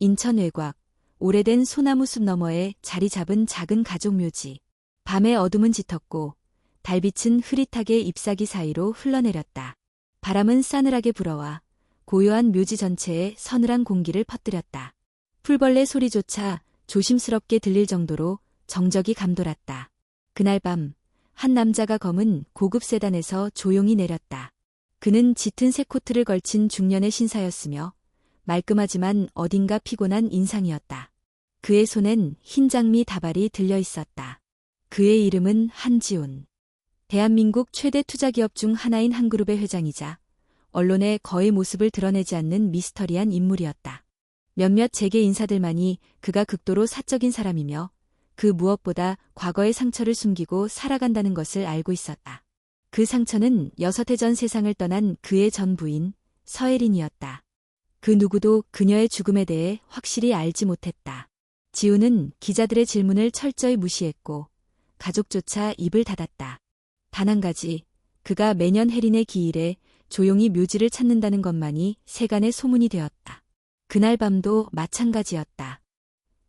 인천 외곽, 오래된 소나무 숲 너머에 자리 잡은 작은 가족 묘지. 밤의 어둠은 짙었고 달빛은 흐릿하게 잎사귀 사이로 흘러내렸다. 바람은 싸늘하게 불어와 고요한 묘지 전체에 서늘한 공기를 퍼뜨렸다. 풀벌레 소리조차 조심스럽게 들릴 정도로 정적이 감돌았다. 그날 밤, 한 남자가 검은 고급 세단에서 조용히 내렸다. 그는 짙은 새 코트를 걸친 중년의 신사였으며 말끔하지만 어딘가 피곤한 인상이었다. 그의 손엔 흰 장미 다발이 들려 있었다. 그의 이름은 한지훈. 대한민국 최대 투자기업 중 하나인 한 그룹의 회장이자 언론에 거의 모습을 드러내지 않는 미스터리한 인물이었다. 몇몇 재계 인사들만이 그가 극도로 사적인 사람이며 그 무엇보다 과거의 상처를 숨기고 살아간다는 것을 알고 있었다. 그 상처는 6해 전 세상을 떠난 그의 전 부인 서혜린이었다. 그 누구도 그녀의 죽음에 대해 확실히 알지 못했다. 지훈은 기자들의 질문을 철저히 무시했고 가족조차 입을 닫았다. 단 한 가지, 그가 매년 혜린의 기일에 조용히 묘지를 찾는다는 것만이 세간의 소문이 되었다. 그날 밤도 마찬가지였다.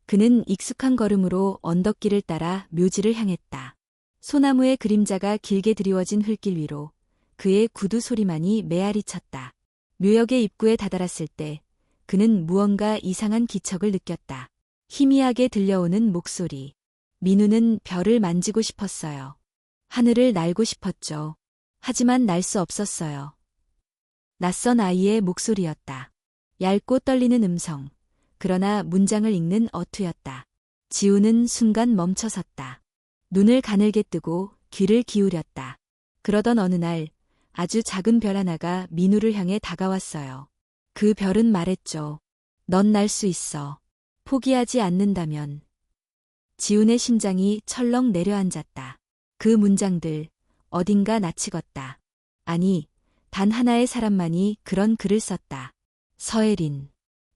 그는 익숙한 걸음으로 언덕길을 따라 묘지를 향했다. 소나무의 그림자가 길게 드리워진 흙길 위로 그의 구두 소리만이 메아리 쳤다. 묘역의 입구에 다다랐을 때 그는 무언가 이상한 기척을 느꼈다. 희미하게 들려오는 목소리. 민우는 별을 만지고 싶었어요. 하늘을 날고 싶었죠. 하지만 날 수 없었어요. 낯선 아이의 목소리였다. 얇고 떨리는 음성. 그러나 문장을 읽는 어투였다. 지훈은 순간 멈춰섰다. 눈을 가늘게 뜨고 귀를 기울였다. 그러던 어느 날 아주 작은 별 하나가 민우를 향해 다가왔어요. 그 별은 말했죠. 넌 날 수 있어. 포기하지 않는다면. 지훈의 심장이 철렁 내려앉았다. 그 문장들, 어딘가 낯익었다. 아니, 단 하나의 사람만이 그런 글을 썼다. 서혜린.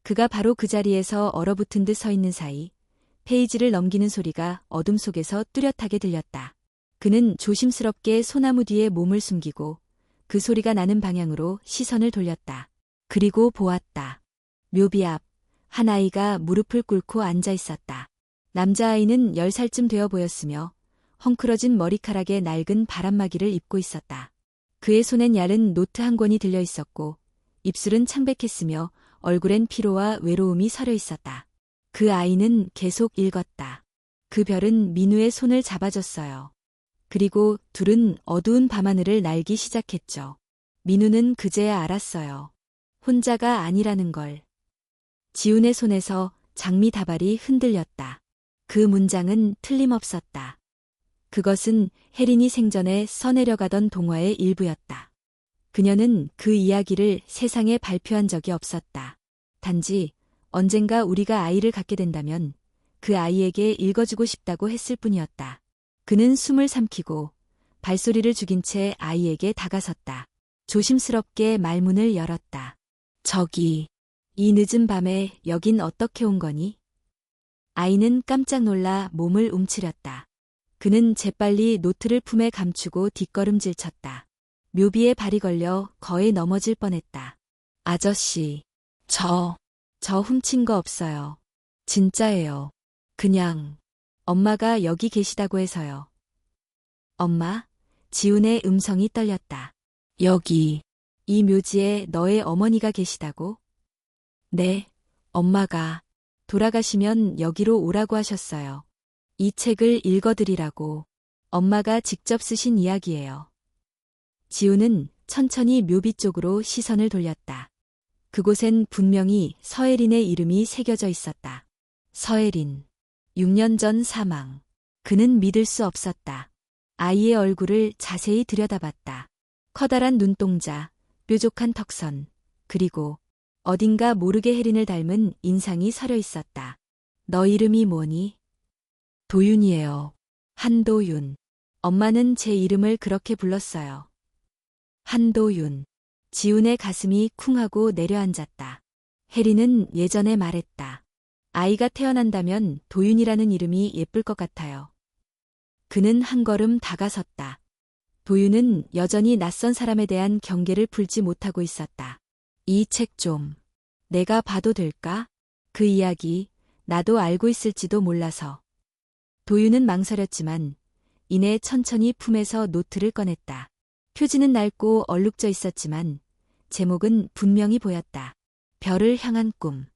그가 바로 그 자리에서 얼어붙은 듯 서 있는 사이 페이지를 넘기는 소리가 어둠 속에서 뚜렷하게 들렸다. 그는 조심스럽게 소나무 뒤에 몸을 숨기고 그 소리가 나는 방향으로 시선을 돌렸다. 그리고 보았다. 묘비 앞, 한 아이가 무릎을 꿇고 앉아 있었다. 남자아이는 10살쯤 되어 보였으며 헝클어진 머리카락에 낡은 바람막이를 입고 있었다. 그의 손엔 얇은 노트 한 권이 들려 있었고 입술은 창백했으며 얼굴엔 피로와 외로움이 서려 있었다. 그 아이는 계속 읽었다. 그 별은 민우의 손을 잡아줬어요. 그리고 둘은 어두운 밤하늘을 날기 시작했죠. 민우는 그제야 알았어요. 혼자가 아니라는 걸. 지훈의 손에서 장미 다발이 흔들렸다. 그 문장은 틀림없었다. 그것은 혜린이 생전에 써내려가던 동화의 일부였다. 그녀는 그 이야기를 세상에 발표한 적이 없었다. 단지 언젠가 우리가 아이를 갖게 된다면 그 아이에게 읽어주고 싶다고 했을 뿐이었다. 그는 숨을 삼키고 발소리를 죽인 채 아이에게 다가섰다. 조심스럽게 말문을 열었다. 저기, 이 늦은 밤에 여긴 어떻게 온 거니? 아이는 깜짝 놀라 몸을 움츠렸다. 그는 재빨리 노트를 품에 감추고 뒷걸음질 쳤다. 묘비에 발이 걸려 거의 넘어질 뻔했다. 아저씨, 저 훔친 거 없어요. 진짜예요. 그냥 엄마가 여기 계시다고 해서요. 엄마? 지훈의 음성이 떨렸다. 여기, 이 묘지에 너의 어머니가 계시다고? 네, 엄마가 돌아가시면 여기로 오라고 하셨어요. 이 책을 읽어드리라고. 엄마가 직접 쓰신 이야기예요. 지훈은 천천히 묘비 쪽으로 시선을 돌렸다. 그곳엔 분명히 서혜린의 이름이 새겨져 있었다. 서혜린. 6년 전 사망. 그는 믿을 수 없었다. 아이의 얼굴을 자세히 들여다봤다. 커다란 눈동자, 뾰족한 턱선, 그리고 어딘가 모르게 혜린을 닮은 인상이 서려 있었다. 너 이름이 뭐니? 도윤이에요. 한도윤. 엄마는 제 이름을 그렇게 불렀어요. 한도윤. 지훈의 가슴이 쿵하고 내려앉았다. 혜린은 예전에 말했다. 아이가 태어난다면 도윤이라는 이름이 예쁠 것 같아요. 그는 한 걸음 다가섰다. 도윤은 여전히 낯선 사람에 대한 경계를 풀지 못하고 있었다. 이 책 좀 내가 봐도 될까? 그 이야기 나도 알고 있을지도 몰라서. 도윤은 망설였지만 이내 천천히 품에서 노트를 꺼냈다. 표지는 낡고 얼룩져 있었지만 제목은 분명히 보였다. 별을 향한 꿈.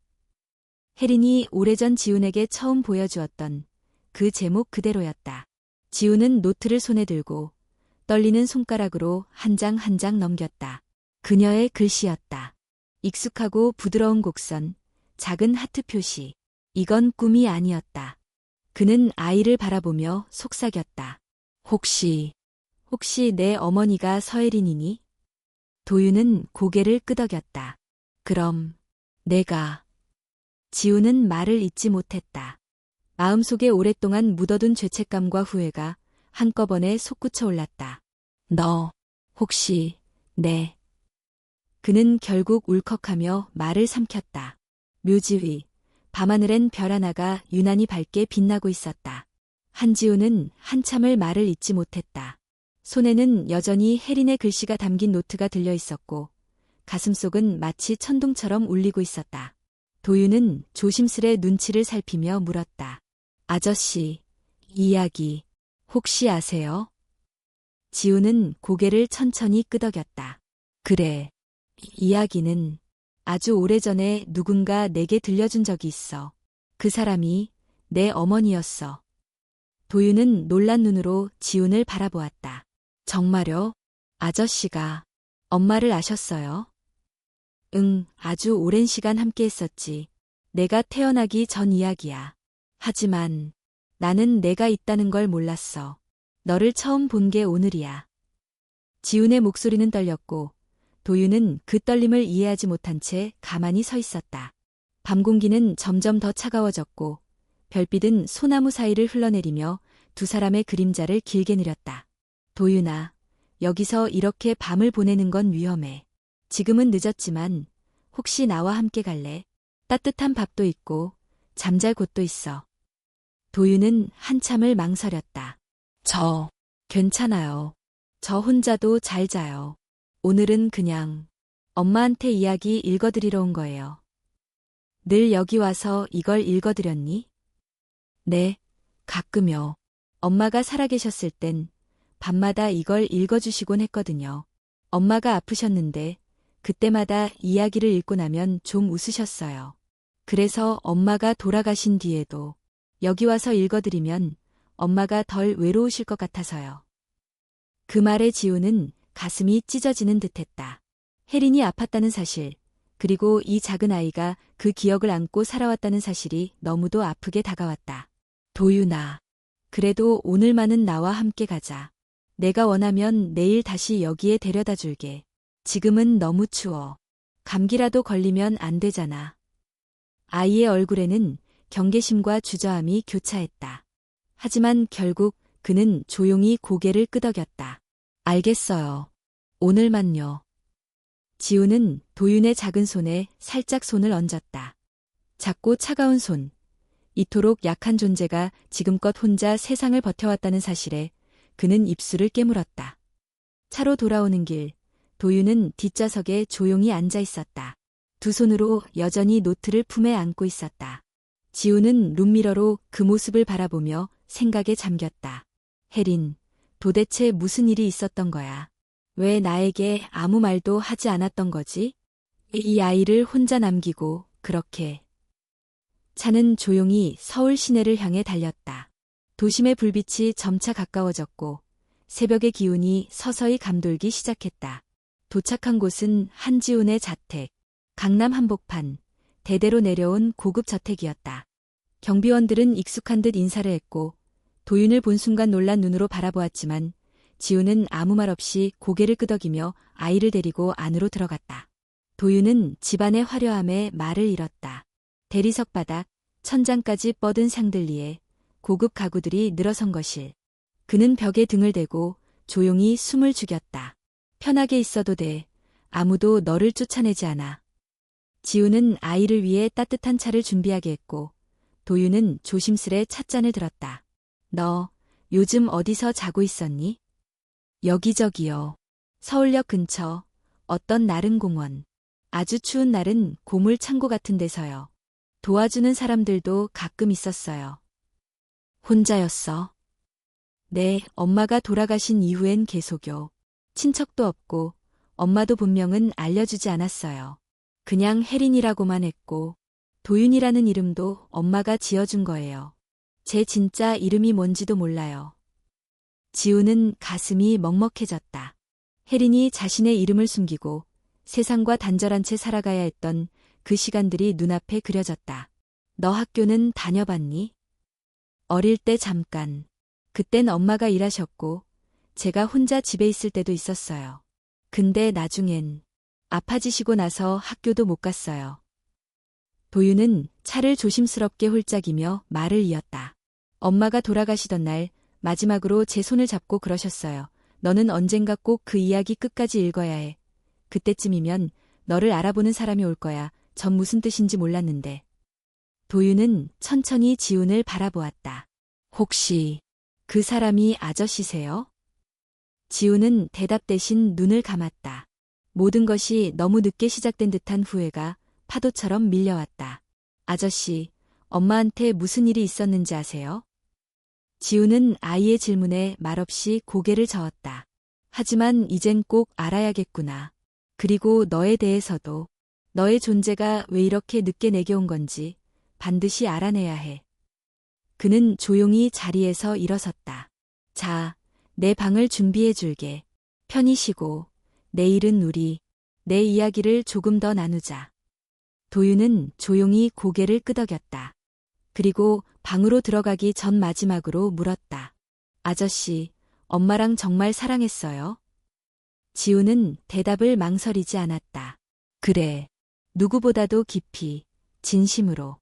혜린이 오래전 지훈에게 처음 보여주었던 그 제목 그대로였다. 지훈은 노트를 손에 들고 떨리는 손가락으로 한 장 한 장 넘겼다. 그녀의 글씨였다. 익숙하고 부드러운 곡선, 작은 하트 표시. 이건 꿈이 아니었다. 그는 아이를 바라보며 속삭였다. 혹시 내 어머니가 서혜린이니? 도윤은 고개를 끄덕였다. 그럼 내가. 지훈은 말을 잇지 못했다. 마음속에 오랫동안 묻어둔 죄책감과 후회가 한꺼번에 솟구쳐 올랐다. 너 혹시 내. 그는 결국 울컥하며 말을 삼켰다. 묘지 위 밤하늘엔 별 하나가 유난히 밝게 빛나고 있었다. 한지훈은 한참을 말을 잇지 못했다. 손에는 여전히 혜린의 글씨가 담긴 노트가 들려 있었고 가슴속은 마치 천둥처럼 울리고 있었다. 도윤은 조심스레 눈치를 살피며 물었다. 아저씨, 이야기 혹시 아세요? 지훈은 고개를 천천히 끄덕였다. 그래, 이야기는 아주 오래전에 누군가 내게 들려준 적이 있어. 그 사람이 내 어머니였어. 도윤은 놀란 눈으로 지훈을 바라보았다. 정말요? 아저씨가 엄마를 아셨어요? 응, 아주 오랜 시간 함께 했었지. 내가 태어나기 전 이야기야. 하지만 나는 내가 있다는 걸 몰랐어. 너를 처음 본 게 오늘이야. 지훈의 목소리는 떨렸고 도윤은 그 떨림을 이해하지 못한 채 가만히 서 있었다. 밤 공기는 점점 더 차가워졌고 별빛은 소나무 사이를 흘러내리며 두 사람의 그림자를 길게 느렸다. 도윤아, 여기서 이렇게 밤을 보내는 건 위험해. 지금은 늦었지만 혹시 나와 함께 갈래? 따뜻한 밥도 있고 잠잘 곳도 있어. 도윤은 한참을 망설였다. 괜찮아요. 저 혼자도 잘 자요. 오늘은 그냥 엄마한테 이야기 읽어드리러 온 거예요. 늘 여기 와서 이걸 읽어드렸니? 네, 가끔요. 엄마가 살아계셨을 땐 밤마다 이걸 읽어주시곤 했거든요. 엄마가 아프셨는데 그때마다 이야기를 읽고 나면 좀 웃으셨어요. 그래서 엄마가 돌아가신 뒤에도 여기 와서 읽어드리면 엄마가 덜 외로우실 것 같아서요. 그 말에 지훈은 가슴이 찢어지는 듯했다. 혜린이 아팠다는 사실, 그리고 이 작은 아이가 그 기억을 안고 살아왔다는 사실이 너무도 아프게 다가왔다. 도윤아, 그래도 오늘만은 나와 함께 가자. 내가 원하면 내일 다시 여기에 데려다 줄게. 지금은 너무 추워. 감기라도 걸리면 안 되잖아. 아이의 얼굴에는 경계심과 주저함이 교차했다. 하지만 결국 그는 조용히 고개를 끄덕였다. 알겠어요. 오늘만요. 지훈은 도윤의 작은 손에 살짝 손을 얹었다. 작고 차가운 손. 이토록 약한 존재가 지금껏 혼자 세상을 버텨왔다는 사실에 그는 입술을 깨물었다. 차로 돌아오는 길, 도윤은 뒷좌석에 조용히 앉아 있었다. 두 손으로 여전히 노트를 품에 안고 있었다. 지훈은 룸미러로 그 모습을 바라보며 생각에 잠겼다. 혜린, 도대체 무슨 일이 있었던 거야? 왜 나에게 아무 말도 하지 않았던 거지? 이 아이를 혼자 남기고 그렇게. 차는 조용히 서울 시내를 향해 달렸다. 도심의 불빛이 점차 가까워졌고 새벽의 기운이 서서히 감돌기 시작했다. 도착한 곳은 한지훈의 자택, 강남 한복판, 대대로 내려온 고급 저택이었다. 경비원들은 익숙한 듯 인사를 했고 도윤을 본 순간 놀란 눈으로 바라보았지만 지훈은 아무 말 없이 고개를 끄덕이며 아이를 데리고 안으로 들어갔다. 도윤은 집안의 화려함에 말을 잃었다. 대리석 바닥, 천장까지 뻗은 샹들리에 고급 가구들이 늘어선 거실. 그는 벽에 등을 대고 조용히 숨을 죽였다. 편하게 있어도 돼. 아무도 너를 쫓아내지 않아. 지훈은 아이를 위해 따뜻한 차를 준비하게 했고 도윤은 조심스레 찻잔을 들었다. 너 요즘 어디서 자고 있었니? 여기저기요. 서울역 근처, 어떤 나른 공원. 아주 추운 날은 고물 창고 같은 데서요. 도와주는 사람들도 가끔 있었어요. 혼자였어? 네, 엄마가 돌아가신 이후엔 계속요. 친척도 없고 엄마도 본명은 알려주지 않았어요. 그냥 혜린이라고만 했고 도윤이라는 이름도 엄마가 지어준 거예요. 제 진짜 이름이 뭔지도 몰라요. 지우는 가슴이 먹먹해졌다. 혜린이 자신의 이름을 숨기고 세상과 단절한 채 살아가야 했던 그 시간들이 눈앞에 그려졌다. 너 학교는 다녀봤니? 어릴 때 잠깐. 그땐 엄마가 일하셨고 제가 혼자 집에 있을 때도 있었어요. 근데 나중엔 아파지시고 나서 학교도 못 갔어요. 도윤은 차를 조심스럽게 홀짝이며 말을 이었다. 엄마가 돌아가시던 날 마지막으로 제 손을 잡고 그러셨어요. 너는 언젠가 꼭 그 이야기 끝까지 읽어야 해. 그때쯤이면 너를 알아보는 사람이 올 거야. 전 무슨 뜻인지 몰랐는데. 도윤은 천천히 지훈을 바라보았다. 혹시 그 사람이 아저씨세요? 지훈은 대답 대신 눈을 감았다. 모든 것이 너무 늦게 시작된 듯한 후회가 파도처럼 밀려왔다. 아저씨, 엄마한테 무슨 일이 있었는지 아세요? 지훈은 아이의 질문에 말없이 고개를 저었다. 하지만 이젠 꼭 알아야겠구나. 그리고 너에 대해서도 너의 존재가 왜 이렇게 늦게 내게 온 건지 반드시 알아내야 해. 그는 조용히 자리에서 일어섰다. 자, 내 방을 준비해 줄게. 편히 쉬고 내일은 우리 내 이야기를 조금 더 나누자. 도윤은 조용히 고개를 끄덕였다. 그리고 방으로 들어가기 전 마지막으로 물었다. 아저씨, 엄마랑 정말 사랑했어요? 지우는 대답을 망설이지 않았다. 그래. 누구보다도 깊이, 진심으로.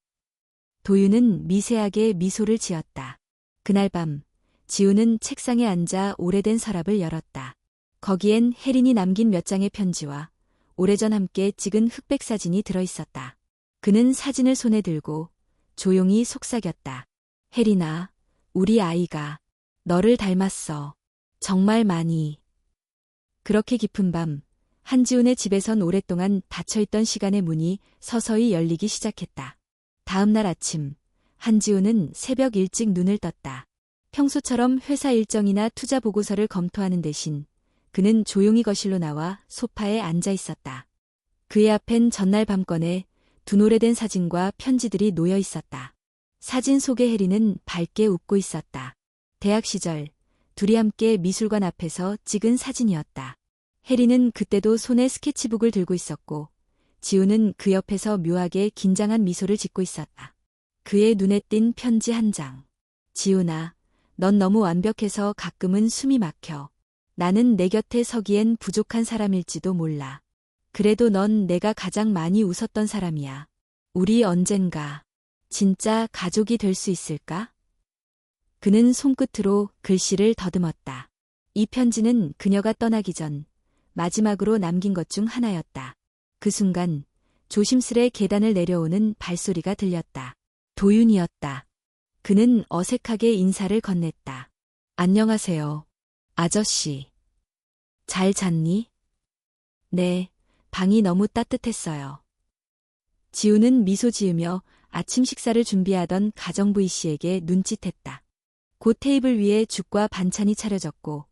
도윤은 미세하게 미소를 지었다. 그날 밤, 지우는 책상에 앉아 오래된 서랍을 열었다. 거기엔 혜린이 남긴 몇 장의 편지와 오래전 함께 찍은 흑백 사진이 들어있었다. 그는 사진을 손에 들고 조용히 속삭였다. 혜린아, 우리 아이가 너를 닮았어. 정말 많이. 그렇게 깊은 밤, 한지훈의 집에선 오랫동안 닫혀있던 시간의 문이 서서히 열리기 시작했다. 다음 날 아침, 한지훈은 새벽 일찍 눈을 떴다. 평소처럼 회사 일정이나 투자 보고서를 검토하는 대신 그는 조용히 거실로 나와 소파에 앉아 있었다. 그의 앞엔 전날 밤 꺼내 둔 오래된 사진과 편지들이 놓여 있었다. 사진 속의 혜리는 밝게 웃고 있었다. 대학 시절 둘이 함께 미술관 앞에서 찍은 사진이었다. 혜리는 그때도 손에 스케치북을 들고 있었고 지우는 그 옆에서 묘하게 긴장한 미소를 짓고 있었다. 그의 눈에 띈 편지 한 장. 지훈아, 넌 너무 완벽해서 가끔은 숨이 막혀. 나는 내 곁에 서기엔 부족한 사람일지도 몰라. 그래도 넌 내가 가장 많이 웃었던 사람이야. 우리 언젠가 진짜 가족이 될 수 있을까? 그는 손끝으로 글씨를 더듬었다. 이 편지는 그녀가 떠나기 전 마지막으로 남긴 것 중 하나였다. 그 순간 조심스레 계단을 내려오는 발소리가 들렸다. 도윤이었다. 그는 어색하게 인사를 건넸다. 안녕하세요, 아저씨. 잘 잤니? 네, 방이 너무 따뜻했어요. 지우는 미소 지으며 아침 식사를 준비하던 가정부이 씨에게 눈짓했다. 곧 테이블 위에 죽과 반찬이 차려졌고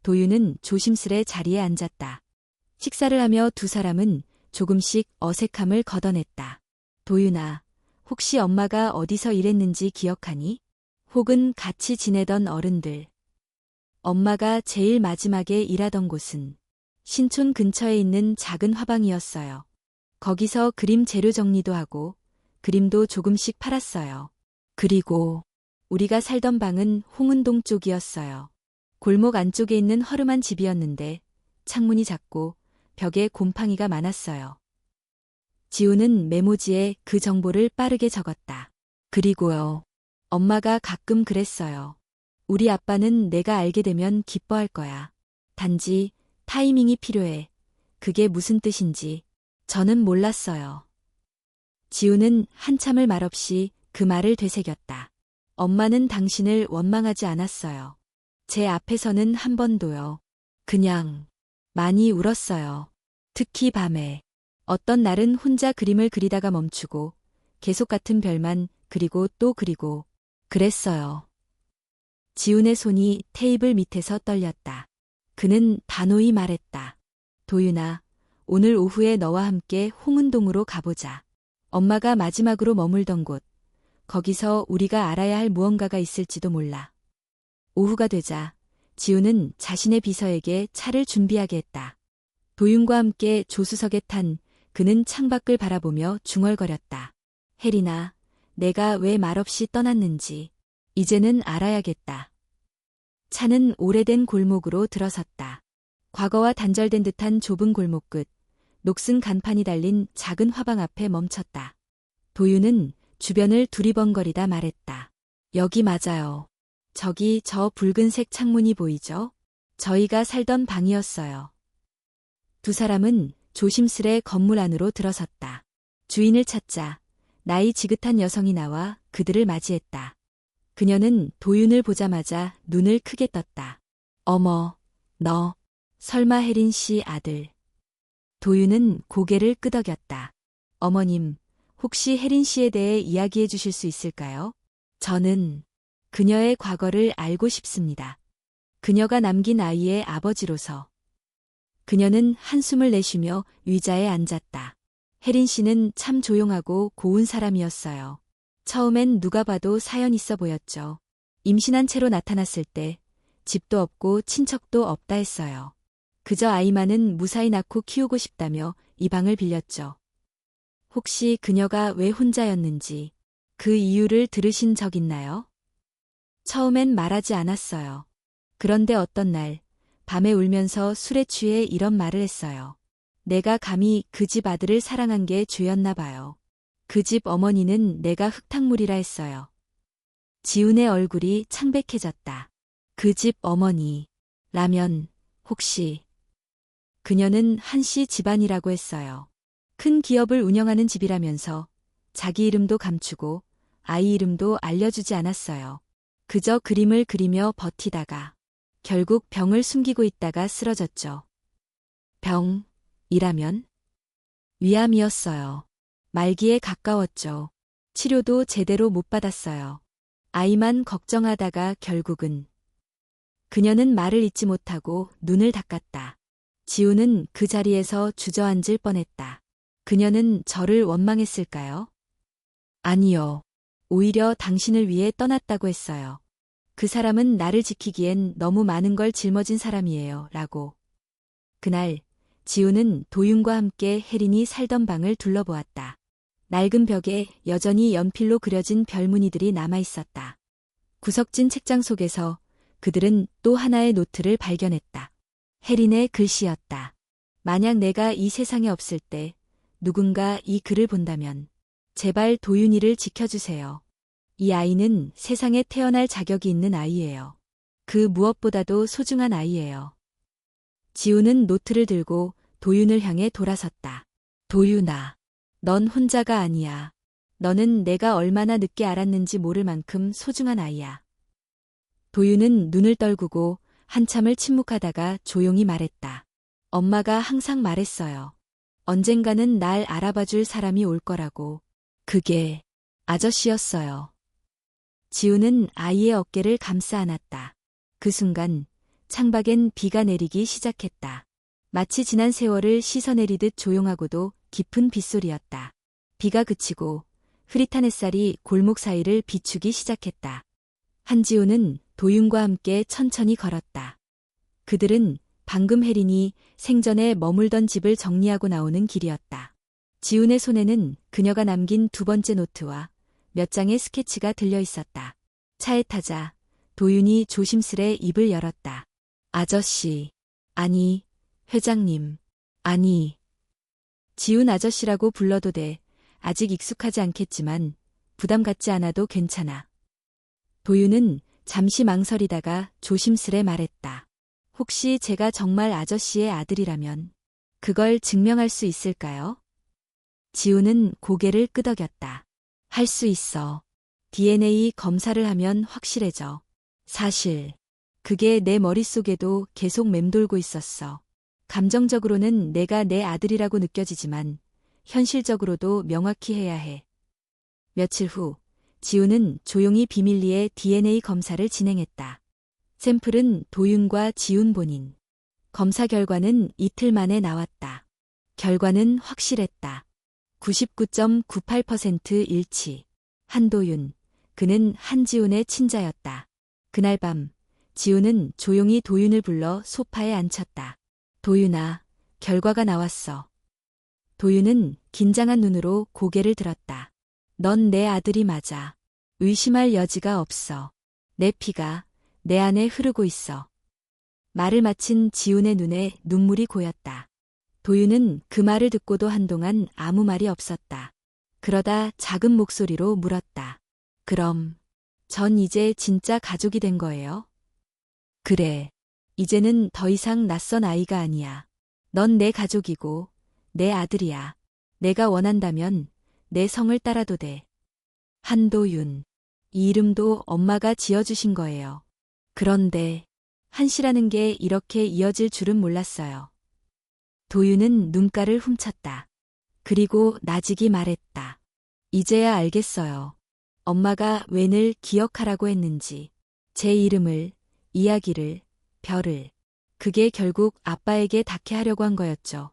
도윤은 조심스레 자리에 앉았다. 식사를 하며 두 사람은 조금씩 어색함을 걷어냈다. 도윤아, 혹시 엄마가 어디서 일했는지 기억하니? 혹은 같이 지내던 어른들. 엄마가 제일 마지막에 일하던 곳은 신촌 근처에 있는 작은 화방이었어요. 거기서 그림 재료 정리도 하고 그림도 조금씩 팔았어요. 그리고 우리가 살던 방은 홍은동 쪽이었어요. 골목 안쪽에 있는 허름한 집이었는데 창문이 작고 벽에 곰팡이가 많았어요. 지우는 메모지에 그 정보를 빠르게 적었다. 그리고요. 엄마가 가끔 그랬어요. 우리 아빠는 내가 알게 되면 기뻐할 거야. 단지 타이밍이 필요해. 그게 무슨 뜻인지 저는 몰랐어요. 지우는 한참을 말없이 그 말을 되새겼다. 엄마는 당신을 원망하지 않았어요. 제 앞에서는 한 번도요. 그냥 많이 울었어요. 특히 밤에. 어떤 날은 혼자 그림을 그리다가 멈추고 계속 같은 별만 그리고 또 그리고 그랬어요. 지훈의 손이 테이블 밑에서 떨렸다. 그는 단호히 말했다. 도윤아, 오늘 오후에 너와 함께 홍은동으로 가보자. 엄마가 마지막으로 머물던 곳. 거기서 우리가 알아야 할 무언가가 있을지도 몰라. 오후가 되자 지훈은 자신의 비서에게 차를 준비하게 했다. 도윤과 함께 조수석에 탄 그는 창밖을 바라보며 중얼거렸다. 혜린아, 내가 왜 말없이 떠났는지 이제는 알아야겠다. 차는 오래된 골목으로 들어섰다. 과거와 단절된 듯한 좁은 골목 끝, 녹슨 간판이 달린 작은 화방 앞에 멈췄다. 도윤은 주변을 두리번거리다 말했다. 여기 맞아요. 저기 저 붉은색 창문이 보이죠? 저희가 살던 방이었어요. 두 사람은 조심스레 건물 안으로 들어섰다. 주인을 찾자 나이 지긋한 여성이 나와 그들을 맞이했다. 그녀는 도윤을 보자마자 눈을 크게 떴다. 어머, 너, 설마 혜린 씨 아들. 도윤은 고개를 끄덕였다. 어머님, 혹시 혜린 씨에 대해 이야기해 주실 수 있을까요? 저는 그녀의 과거를 알고 싶습니다. 그녀가 남긴 아이의 아버지로서. 그녀는 한숨을 내쉬며 의자에 앉았다. 혜린 씨는 참 조용하고 고운 사람이었어요. 처음엔 누가 봐도 사연 있어 보였죠. 임신한 채로 나타났을 때 집도 없고 친척도 없다 했어요. 그저 아이만은 무사히 낳고 키우고 싶다며 이 방을 빌렸죠. 혹시 그녀가 왜 혼자였는지 그 이유를 들으신 적 있나요? 처음엔 말하지 않았어요. 그런데 어떤 날 밤에 울면서 술에 취해 이런 말을 했어요. 내가 감히 그 집 아들을 사랑한 게 죄였나 봐요. 그 집 어머니는 내가 흙탕물이라 했어요. 지훈의 얼굴이 창백해졌다. 그 집 어머니. 라면, 혹시. 그녀는 한씨 집안이라고 했어요. 큰 기업을 운영하는 집이라면서 자기 이름도 감추고 아이 이름도 알려주지 않았어요. 그저 그림을 그리며 버티다가 결국 병을 숨기고 있다가 쓰러졌죠. 병이라면? 위암이었어요. 말기에 가까웠죠. 치료도 제대로 못 받았어요. 아이만 걱정하다가 결국은. 그녀는 말을 잇지 못하고 눈을 닦았다. 지훈은 그 자리에서 주저앉을 뻔했다. 그녀는 저를 원망했을까요? 아니요. 오히려 당신을 위해 떠났다고 했어요. 그 사람은 나를 지키기엔 너무 많은 걸 짊어진 사람이에요. 라고. 그날 지훈은 도윤과 함께 혜린이 살던 방을 둘러보았다. 낡은 벽에 여전히 연필로 그려진 별무늬들이 남아있었다. 구석진 책장 속에서 그들은 또 하나의 노트를 발견했다. 혜린의 글씨였다. 만약 내가 이 세상에 없을 때 누군가 이 글을 본다면 제발 도윤이를 지켜주세요. 이 아이는 세상에 태어날 자격이 있는 아이예요. 그 무엇보다도 소중한 아이예요. 지훈은 노트를 들고 도윤을 향해 돌아섰다. 도윤아, 넌 혼자가 아니야. 너는 내가 얼마나 늦게 알았는지 모를 만큼 소중한 아이야. 도윤은 눈을 떨구고 한참을 침묵하다가 조용히 말했다. 엄마가 항상 말했어요. 언젠가는 날 알아봐줄 사람이 올 거라고. 그게 아저씨였어요. 지훈은 아이의 어깨를 감싸 안았다. 그 순간 창밖엔 비가 내리기 시작했다. 마치 지난 세월을 씻어내리듯 조용하고도 깊은 빗소리였다. 비가 그치고 흐릿한 햇살이 골목 사이를 비추기 시작했다. 한지훈은 도윤과 함께 천천히 걸었다. 그들은 방금 혜린이 생전에 머물던 집을 정리하고 나오는 길이었다. 지훈의 손에는 그녀가 남긴 두 번째 노트와 몇 장의 스케치가 들려 있었다. 차에 타자 도윤이 조심스레 입을 열었다. 아저씨, 아니, 회장님, 아니. 지훈 아저씨라고 불러도 돼. 아직 익숙하지 않겠지만 부담 갖지 않아도 괜찮아. 도윤은 잠시 망설이다가 조심스레 말했다. 혹시 제가 정말 아저씨의 아들이라면 그걸 증명할 수 있을까요? 지훈은 고개를 끄덕였다. 할 수 있어. DNA 검사를 하면 확실해져. 사실 그게 내 머릿속에도 계속 맴돌고 있었어. 감정적으로는 내가 내 아들이라고 느껴지지만 현실적으로도 명확히 해야 해. 며칠 후 지우는 조용히 비밀리에 DNA 검사를 진행했다. 샘플은 도윤과 지훈 본인. 검사 결과는 이틀 만에 나왔다. 결과는 확실했다. 99.98% 일치. 한도윤. 그는 한지훈의 친자였다. 그날 밤 지훈은 조용히 도윤을 불러 소파에 앉혔다. 도윤아, 결과가 나왔어. 도윤은 긴장한 눈으로 고개를 들었다. 넌 내 아들이 맞아. 의심할 여지가 없어. 내 피가 내 안에 흐르고 있어. 말을 마친 지훈의 눈에 눈물이 고였다. 도윤은 그 말을 듣고도 한동안 아무 말이 없었다. 그러다 작은 목소리로 물었다. 그럼 전 이제 진짜 가족이 된 거예요? 그래. 이제는 더 이상 낯선 아이가 아니야. 넌 내 가족이고 내 아들이야. 내가 원한다면 내 성을 따라도 돼. 한도윤. 이 이름도 엄마가 지어주신 거예요. 그런데 한씨라는 게 이렇게 이어질 줄은 몰랐어요. 도윤은 눈가를 훔쳤다. 그리고 나직이 말했다. 이제야 알겠어요. 엄마가 왜 늘 기억하라고 했는지. 제 이름을, 이야기를, 별을. 그게 결국 아빠에게 닿게 하려고 한 거였죠.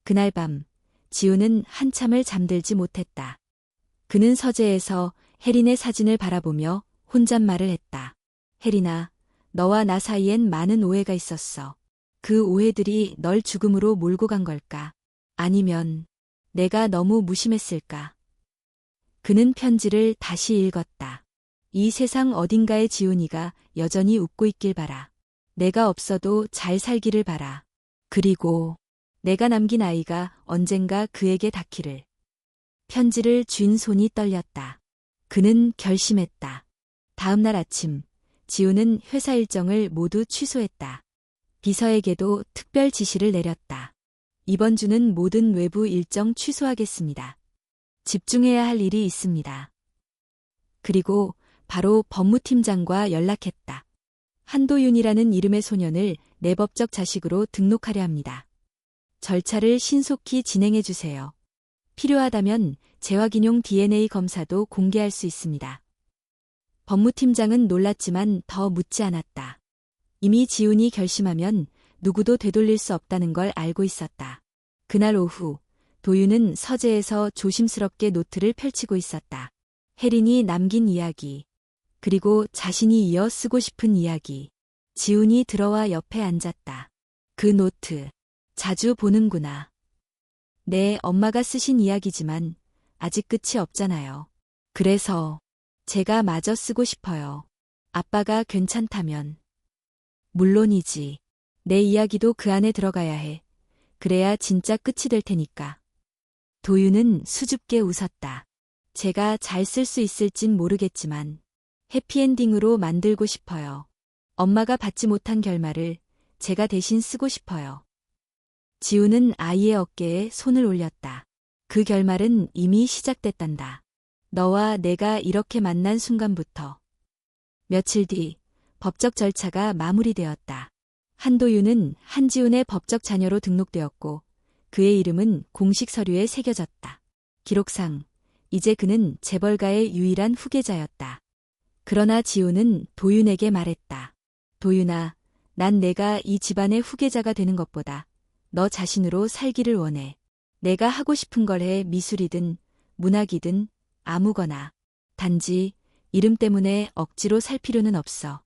그날 밤 지우는 한참을 잠들지 못했다. 그는 서재에서 혜린의 사진을 바라보며 혼잣말을 했다. 혜린아, 너와 나 사이엔 많은 오해가 있었어. 그 오해들이 널 죽음으로 몰고 간 걸까? 아니면 내가 너무 무심했을까? 그는 편지를 다시 읽었다. 이 세상 어딘가에 지훈이가 여전히 웃고 있길 바라. 내가 없어도 잘 살기를 바라. 그리고 내가 남긴 아이가 언젠가 그에게 닿기를. 편지를 쥔 손이 떨렸다. 그는 결심했다. 다음 날 아침 지훈은 회사 일정을 모두 취소했다. 비서에게도 특별 지시를 내렸다. 이번 주는 모든 외부 일정 취소하겠습니다. 집중해야 할 일이 있습니다. 그리고 바로 법무팀장과 연락했다. 한도윤이라는 이름의 소년을 내 법적 자식으로 등록하려 합니다. 절차를 신속히 진행해 주세요. 필요하다면 재확인용 DNA 검사도 공개할 수 있습니다. 법무팀장은 놀랐지만 더 묻지 않았다. 이미 지훈이 결심하면 누구도 되돌릴 수 없다는 걸 알고 있었다. 그날 오후 도윤은 서재에서 조심스럽게 노트를 펼치고 있었다. 혜린이 남긴 이야기, 그리고 자신이 이어 쓰고 싶은 이야기. 지훈이 들어와 옆에 앉았다. 그 노트, 자주 보는구나. 네, 엄마가 쓰신 이야기지만 아직 끝이 없잖아요. 그래서 제가 마저 쓰고 싶어요. 아빠가 괜찮다면. 물론이지. 내 이야기도 그 안에 들어가야 해. 그래야 진짜 끝이 될 테니까. 도윤은 수줍게 웃었다. 제가 잘 쓸 수 있을진 모르겠지만 해피엔딩으로 만들고 싶어요. 엄마가 받지 못한 결말을 제가 대신 쓰고 싶어요. 지훈은 아이의 어깨에 손을 올렸다. 그 결말은 이미 시작됐단다. 너와 내가 이렇게 만난 순간부터. 며칠 뒤 법적 절차가 마무리되었다. 한도윤은 한지훈의 법적 자녀로 등록되었고 그의 이름은 공식 서류에 새겨졌다. 기록상 이제 그는 재벌가의 유일한 후계자였다. 그러나 지훈은 도윤에게 말했다. 도윤아, 난 내가 이 집안의 후계자가 되는 것보다 너 자신으로 살기를 원해. 내가 하고 싶은 걸 해. 미술이든 문학이든 아무거나. 단지 이름 때문에 억지로 살 필요는 없어.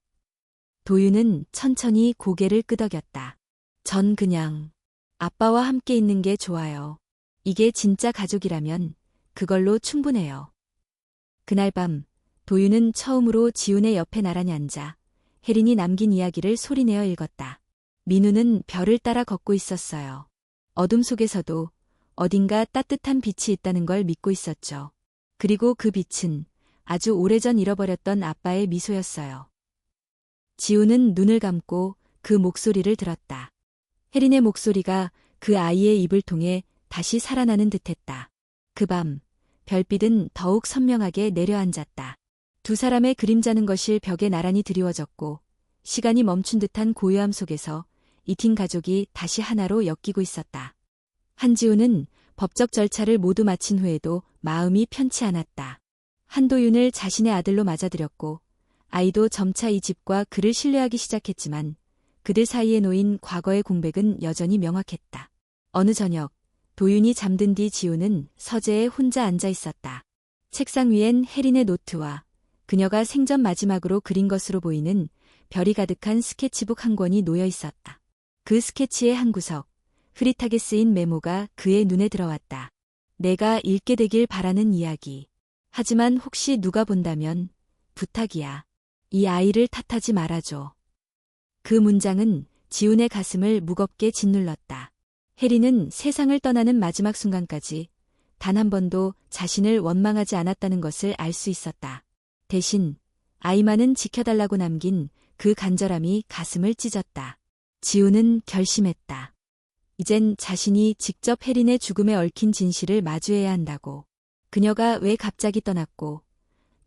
도윤은 천천히 고개를 끄덕였다. 전 그냥 아빠와 함께 있는 게 좋아요. 이게 진짜 가족이라면 그걸로 충분해요. 그날 밤 도윤은 처음으로 지훈의 옆에 나란히 앉아 혜린이 남긴 이야기를 소리내어 읽었다. 민우는 별을 따라 걷고 있었어요. 어둠 속에서도 어딘가 따뜻한 빛이 있다는 걸 믿고 있었죠. 그리고 그 빛은 아주 오래전 잃어버렸던 아빠의 미소였어요. 지훈은 눈을 감고 그 목소리를 들었다. 혜린의 목소리가 그 아이의 입을 통해 다시 살아나는 듯했다. 그 밤 별빛은 더욱 선명하게 내려앉았다. 두 사람의 그림자는 거실 벽에 나란히 드리워졌고 시간이 멈춘 듯한 고요함 속에서 이 팀 가족이 다시 하나로 엮이고 있었다. 한지훈은 법적 절차를 모두 마친 후에도 마음이 편치 않았다. 한도윤을 자신의 아들로 맞아들였고 아이도 점차 이 집과 그를 신뢰하기 시작했지만 그들 사이에 놓인 과거의 공백은 여전히 명확했다. 어느 저녁 도윤이 잠든 뒤 지우는 서재에 혼자 앉아 있었다. 책상 위엔 혜린의 노트와 그녀가 생전 마지막으로 그린 것으로 보이는 별이 가득한 스케치북 한 권이 놓여 있었다. 그 스케치의 한 구석, 흐릿하게 쓰인 메모가 그의 눈에 들어왔다. 내가 읽게 되길 바라는 이야기. 하지만 혹시 누가 본다면 부탁이야. 이 아이를 탓하지 말아줘. 그 문장은 지훈의 가슴을 무겁게 짓눌렀다. 혜린은 세상을 떠나는 마지막 순간까지 단 한 번도 자신을 원망하지 않았다는 것을 알 수 있었다. 대신 아이만은 지켜달라고 남긴 그 간절함이 가슴을 찢었다. 지훈은 결심했다. 이젠 자신이 직접 혜린의 죽음에 얽힌 진실을 마주해야 한다고. 그녀가 왜 갑자기 떠났고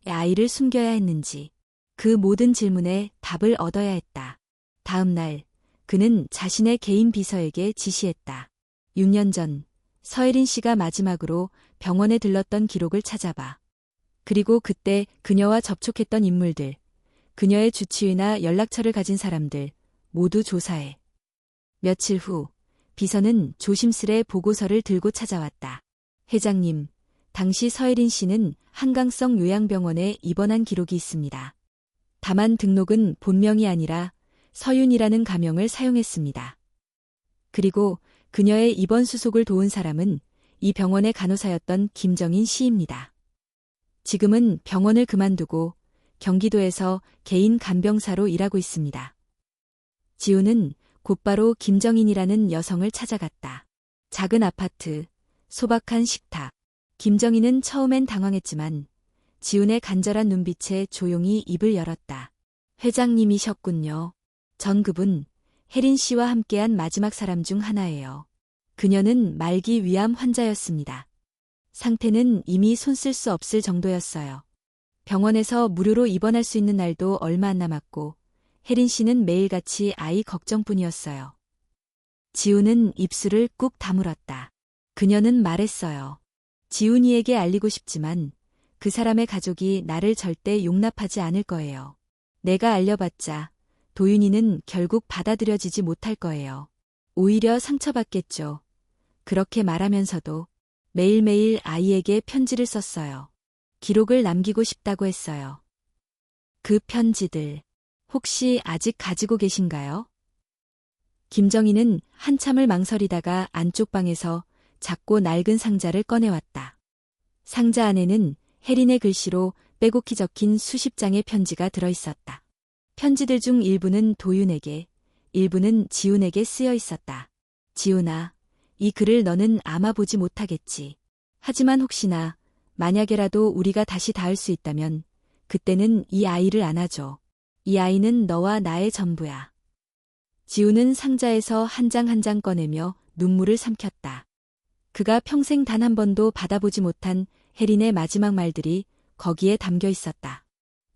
아이를 숨겨야 했는지 그 모든 질문에 답을 얻어야 했다. 다음 날 그는 자신의 개인 비서에게 지시했다. 6년 전 서혜린 씨가 마지막으로 병원에 들렀던 기록을 찾아봐. 그리고 그때 그녀와 접촉했던 인물들, 그녀의 주치의나 연락처를 가진 사람들 모두 조사해. 며칠 후 비서는 조심스레 보고서를 들고 찾아왔다. 회장님, 당시 서혜린 씨는 한강성 요양병원에 입원한 기록이 있습니다. 다만 등록은 본명이 아니라 서윤이라는 가명을 사용했습니다. 그리고 그녀의 입원 수속을 도운 사람은 이 병원의 간호사였던 김정인 씨입니다. 지금은 병원을 그만두고 경기도에서 개인 간병사로 일하고 있습니다. 지우는 곧바로 김정인이라는 여성을 찾아갔다. 작은 아파트, 소박한 식탁. 김정인은 처음엔 당황했지만 지훈의 간절한 눈빛에 조용히 입을 열었다. 회장님이셨군요. 전 그분 혜린 씨와 함께한 마지막 사람 중 하나예요. 그녀는 말기 위암 환자였습니다. 상태는 이미 손 쓸 수 없을 정도였어요. 병원에서 무료로 입원할 수 있는 날도 얼마 안 남았고 혜린 씨는 매일같이 아이 걱정뿐이었어요. 지훈은 입술을 꾹 다물었다. 그녀는 말했어요. 지훈이에게 알리고 싶지만 그 사람의 가족이 나를 절대 용납하지 않을 거예요. 내가 알려봤자 도윤이는 결국 받아들여지지 못할 거예요. 오히려 상처받겠죠. 그렇게 말하면서도 매일매일 아이에게 편지를 썼어요. 기록을 남기고 싶다고 했어요. 그 편지들 혹시 아직 가지고 계신가요? 김정희는 한참을 망설이다가 안쪽 방에서 작고 낡은 상자를 꺼내왔다. 상자 안에는 혜린의 글씨로 빼곡히 적힌 수십 장의 편지가 들어있었다. 편지들 중 일부는 도윤에게, 일부는 지훈에게 쓰여 있었다. 지훈아, 이 글을 너는 아마 보지 못하겠지. 하지만 혹시나 만약에라도 우리가 다시 닿을 수 있다면 그때는 이 아이를 안아줘. 이 아이는 너와 나의 전부야. 지훈은 상자에서 한 장 한 장 꺼내며 눈물을 삼켰다. 그가 평생 단 한 번도 받아보지 못한 혜린의 마지막 말들이 거기에 담겨 있었다.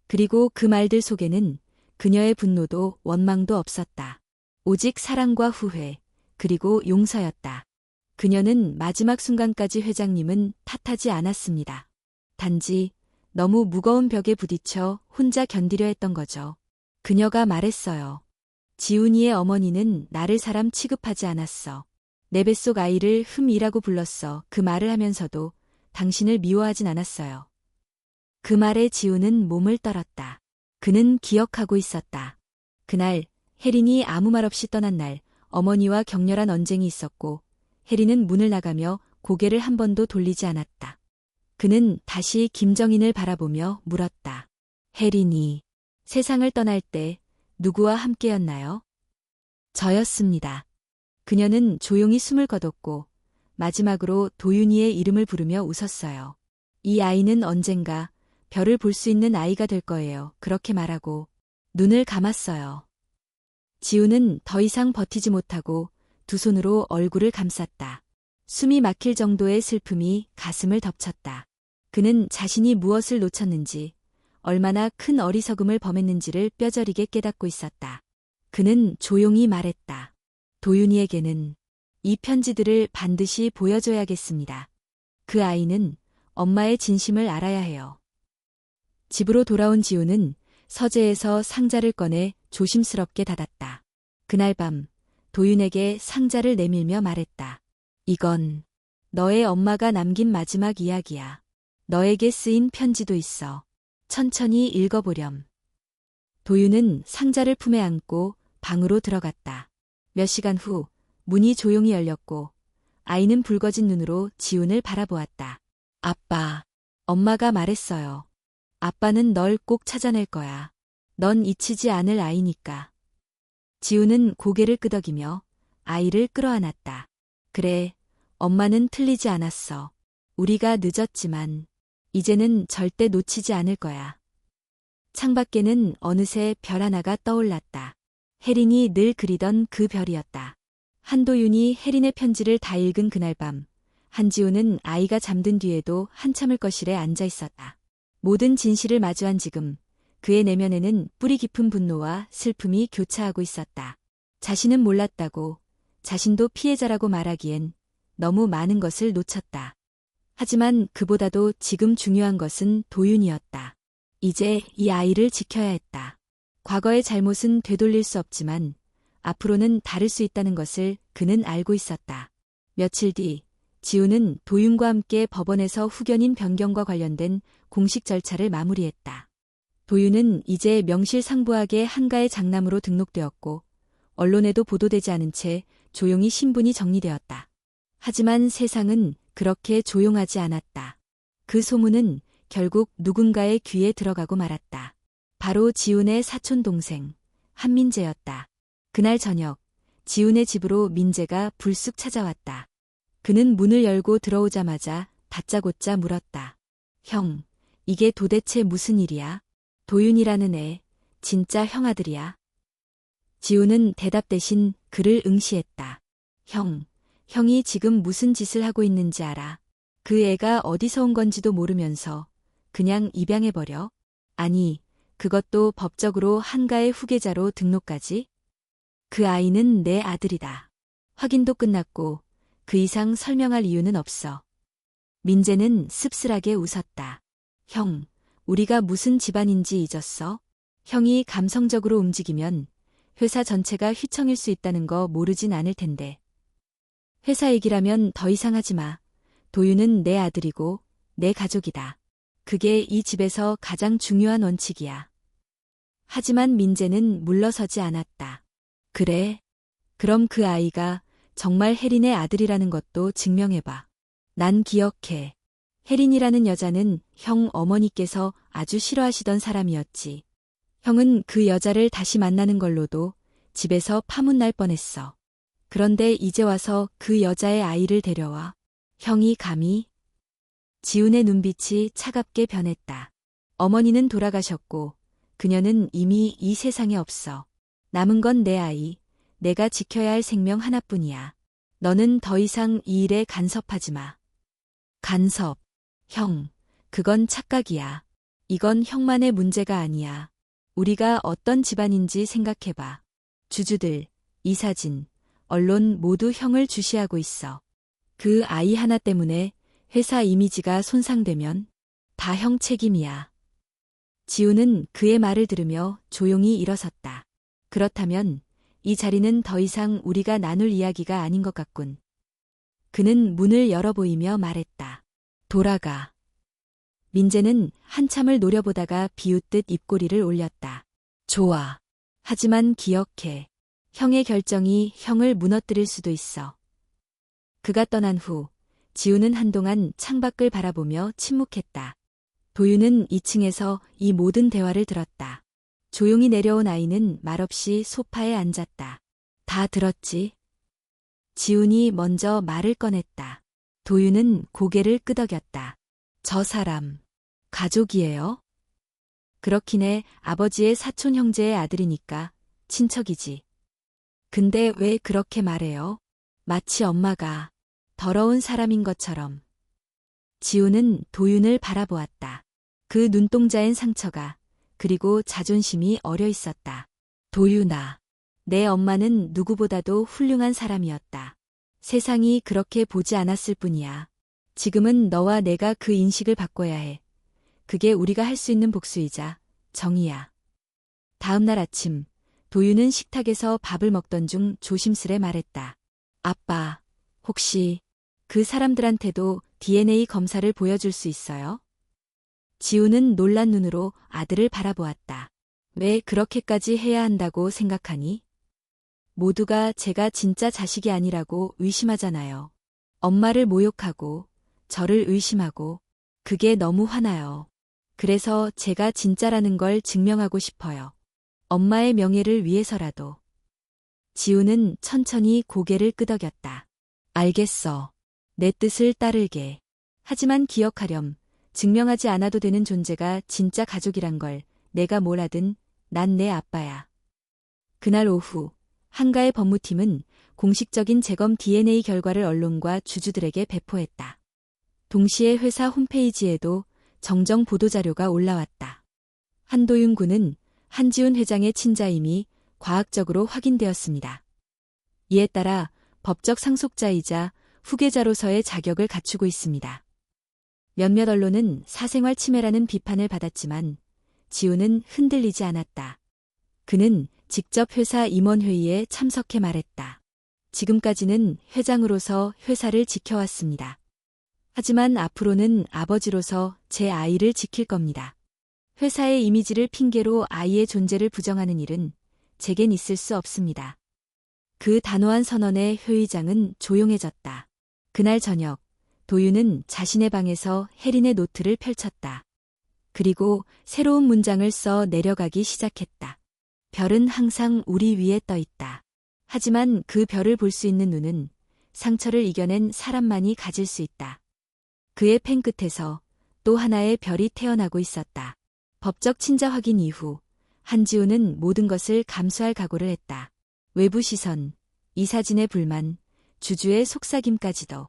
그리고 그 말들 속에는 그녀의 분노도 원망도 없었다. 오직 사랑과 후회, 그리고 용서였다. 그녀는 마지막 순간까지 회장님은 탓하지 않았습니다. 단지 너무 무거운 벽에 부딪혀 혼자 견디려 했던 거죠. 그녀가 말했어요. 지훈이의 어머니는 나를 사람 취급하지 않았어. 내 뱃속 아이를 흠이라고 불렀어. 그 말을 하면서도 당신을 미워하진 않았어요. 그 말에 지훈은 몸을 떨었다. 그는 기억하고 있었다. 그날 혜린이 아무 말 없이 떠난 날 어머니와 격렬한 언쟁이 있었고 혜린은 문을 나가며 고개를 한 번도 돌리지 않았다. 그는 다시 김정인을 바라보며 물었다. 혜린이 세상을 떠날 때 누구와 함께였나요? 저였습니다. 그녀는 조용히 숨을 거뒀고 마지막으로 도윤이의 이름을 부르며 웃었어요. 이 아이는 언젠가 별을 볼 수 있는 아이가 될 거예요. 그렇게 말하고 눈을 감았어요. 지훈은 더 이상 버티지 못하고 두 손으로 얼굴을 감쌌다. 숨이 막힐 정도의 슬픔이 가슴을 덮쳤다. 그는 자신이 무엇을 놓쳤는지, 얼마나 큰 어리석음을 범했는지를 뼈저리게 깨닫고 있었다. 그는 조용히 말했다. 도윤이에게는 이 편지들을 반드시 보여줘야겠습니다. 그 아이는 엄마의 진심을 알아야 해요. 집으로 돌아온 지우는 서재에서 상자를 꺼내 조심스럽게 닫았다. 그날 밤 도윤에게 상자를 내밀며 말했다. 이건 너의 엄마가 남긴 마지막 이야기야. 너에게 쓰인 편지도 있어. 천천히 읽어보렴. 도윤은 상자를 품에 안고 방으로 들어갔다. 몇 시간 후 문이 조용히 열렸고 아이는 붉어진 눈으로 지훈을 바라보았다. 아빠, 엄마가 말했어요. 아빠는 널 꼭 찾아낼 거야. 넌 잊히지 않을 아이니까. 지훈은 고개를 끄덕이며 아이를 끌어안았다. 그래, 엄마는 틀리지 않았어. 우리가 늦었지만 이제는 절대 놓치지 않을 거야. 창밖에는 어느새 별 하나가 떠올랐다. 혜린이 늘 그리던 그 별이었다. 한도윤이 혜린의 편지를 다 읽은 그날 밤, 한지우는 아이가 잠든 뒤에도 한참을 거실에 앉아 있었다. 모든 진실을 마주한 지금, 그의 내면에는 뿌리 깊은 분노와 슬픔이 교차하고 있었다. 자신은 몰랐다고, 자신도 피해자라고 말하기엔 너무 많은 것을 놓쳤다. 하지만 그보다도 지금 중요한 것은 도윤이었다. 이제 이 아이를 지켜야 했다. 과거의 잘못은 되돌릴 수 없지만 앞으로는 다를 수 있다는 것을 그는 알고 있었다. 며칠 뒤 지우는 도윤과 함께 법원에서 후견인 변경과 관련된 공식 절차를 마무리했다. 도윤은 이제 명실상부하게 한가의 장남으로 등록되었고 언론에도 보도되지 않은 채 조용히 신분이 정리되었다. 하지만 세상은 그렇게 조용하지 않았다. 그 소문은 결국 누군가의 귀에 들어가고 말았다. 바로 지훈의 사촌 동생 한민재였다. 그날 저녁 지훈의 집으로 민재가 불쑥 찾아왔다. 그는 문을 열고 들어오자마자 다짜고짜 물었다. 형, 이게 도대체 무슨 일이야? 도윤이라는 애 진짜 형 아들이야? 지훈은 대답 대신 그를 응시했다. 형이 지금 무슨 짓을 하고 있는지 알아? 그 애가 어디서 온 건지도 모르면서 그냥 입양해버려? 아니, 그것도 법적으로 한가의 후계자로 등록까지? 그 아이는 내 아들이다. 확인도 끝났고 그 이상 설명할 이유는 없어. 민재는 씁쓸하게 웃었다. 형, 우리가 무슨 집안인지 잊었어? 형이 감성적으로 움직이면 회사 전체가 휘청일 수 있다는 거 모르진 않을 텐데. 회사 얘기라면 더 이상 하지 마. 도윤은 내 아들이고 내 가족이다. 그게 이 집에서 가장 중요한 원칙이야. 하지만 민재는 물러서지 않았다. 그래? 그럼 그 아이가 정말 혜린의 아들이라는 것도 증명해봐. 난 기억해. 혜린이라는 여자는 형 어머니께서 아주 싫어하시던 사람이었지. 형은 그 여자를 다시 만나는 걸로도 집에서 파문날 뻔했어. 그런데 이제 와서 그 여자의 아이를 데려와. 형이 감히? 지훈의 눈빛이 차갑게 변했다. 어머니는 돌아가셨고 그녀는 이미 이 세상에 없어. 남은 건 내 아이, 내가 지켜야 할 생명 하나뿐이야. 너는 더 이상 이 일에 간섭하지 마. 간섭. 형, 그건 착각이야. 이건 형만의 문제가 아니야. 우리가 어떤 집안인지 생각해봐. 주주들, 이사진, 언론 모두 형을 주시하고 있어. 그 아이 하나 때문에 회사 이미지가 손상되면 다 형 책임이야. 지우는 그의 말을 들으며 조용히 일어섰다. 그렇다면 이 자리는 더 이상 우리가 나눌 이야기가 아닌 것 같군. 그는 문을 열어보이며 말했다. 돌아가. 민재는 한참을 노려보다가 비웃듯 입꼬리를 올렸다. 좋아. 하지만 기억해. 형의 결정이 형을 무너뜨릴 수도 있어. 그가 떠난 후 지우는 한동안 창밖을 바라보며 침묵했다. 도윤은 2층에서 이 모든 대화를 들었다. 조용히 내려온 아이는 말없이 소파에 앉았다. 다 들었지? 지훈이 먼저 말을 꺼냈다. 도윤은 고개를 끄덕였다. 저 사람, 가족이에요? 그렇긴 해. 아버지의 사촌 형제의 아들이니까 친척이지. 근데 왜 그렇게 말해요? 마치 엄마가 더러운 사람인 것처럼. 지우는 도윤을 바라보았다. 그 눈동자엔 상처가, 그리고 자존심이 어려 있었다. 도윤아, 내 엄마는 누구보다도 훌륭한 사람이었다. 세상이 그렇게 보지 않았을 뿐이야. 지금은 너와 내가 그 인식을 바꿔야 해. 그게 우리가 할 수 있는 복수이자 정의야. 다음 날 아침, 도윤은 식탁에서 밥을 먹던 중 조심스레 말했다. 아빠, 혹시 그 사람들한테도 DNA 검사를 보여줄 수 있어요? 지우는 놀란 눈으로 아들을 바라보았다. 왜 그렇게까지 해야 한다고 생각하니? 모두가 제가 진짜 자식이 아니라고 의심하잖아요. 엄마를 모욕하고 저를 의심하고 그게 너무 화나요. 그래서 제가 진짜라는 걸 증명하고 싶어요. 엄마의 명예를 위해서라도. 지우는 천천히 고개를 끄덕였다. 알겠어. 내 뜻을 따르게. 하지만 기억하렴. 증명하지 않아도 되는 존재가 진짜 가족이란 걸. 내가 뭘 하든 난 내 아빠야. 그날 오후 한가의 법무팀은 공식적인 재검 DNA 결과를 언론과 주주들에게 배포했다. 동시에 회사 홈페이지에도 정정 보도자료가 올라왔다. 한도윤 군은 한지훈 회장의 친자임이 과학적으로 확인되었습니다. 이에 따라 법적 상속자이자 후계자로서의 자격을 갖추고 있습니다. 몇몇 언론은 사생활 침해라는 비판을 받았지만 지우는 흔들리지 않았다. 그는 직접 회사 임원회의에 참석해 말했다. 지금까지는 회장으로서 회사를 지켜왔습니다. 하지만 앞으로는 아버지로서 제 아이를 지킬 겁니다. 회사의 이미지를 핑계로 아이의 존재를 부정하는 일은 제겐 있을 수 없습니다. 그 단호한 선언에 회의장은 조용해졌다. 그날 저녁, 도윤은 자신의 방에서 혜린의 노트를 펼쳤다. 그리고 새로운 문장을 써 내려가기 시작했다. 별은 항상 우리 위에 떠 있다. 하지만 그 별을 볼 수 있는 눈은 상처를 이겨낸 사람만이 가질 수 있다. 그의 펜 끝에서 또 하나의 별이 태어나고 있었다. 법적 친자 확인 이후 한지우는 모든 것을 감수할 각오를 했다. 외부 시선, 이사진의 불만, 주주의 속삭임까지도.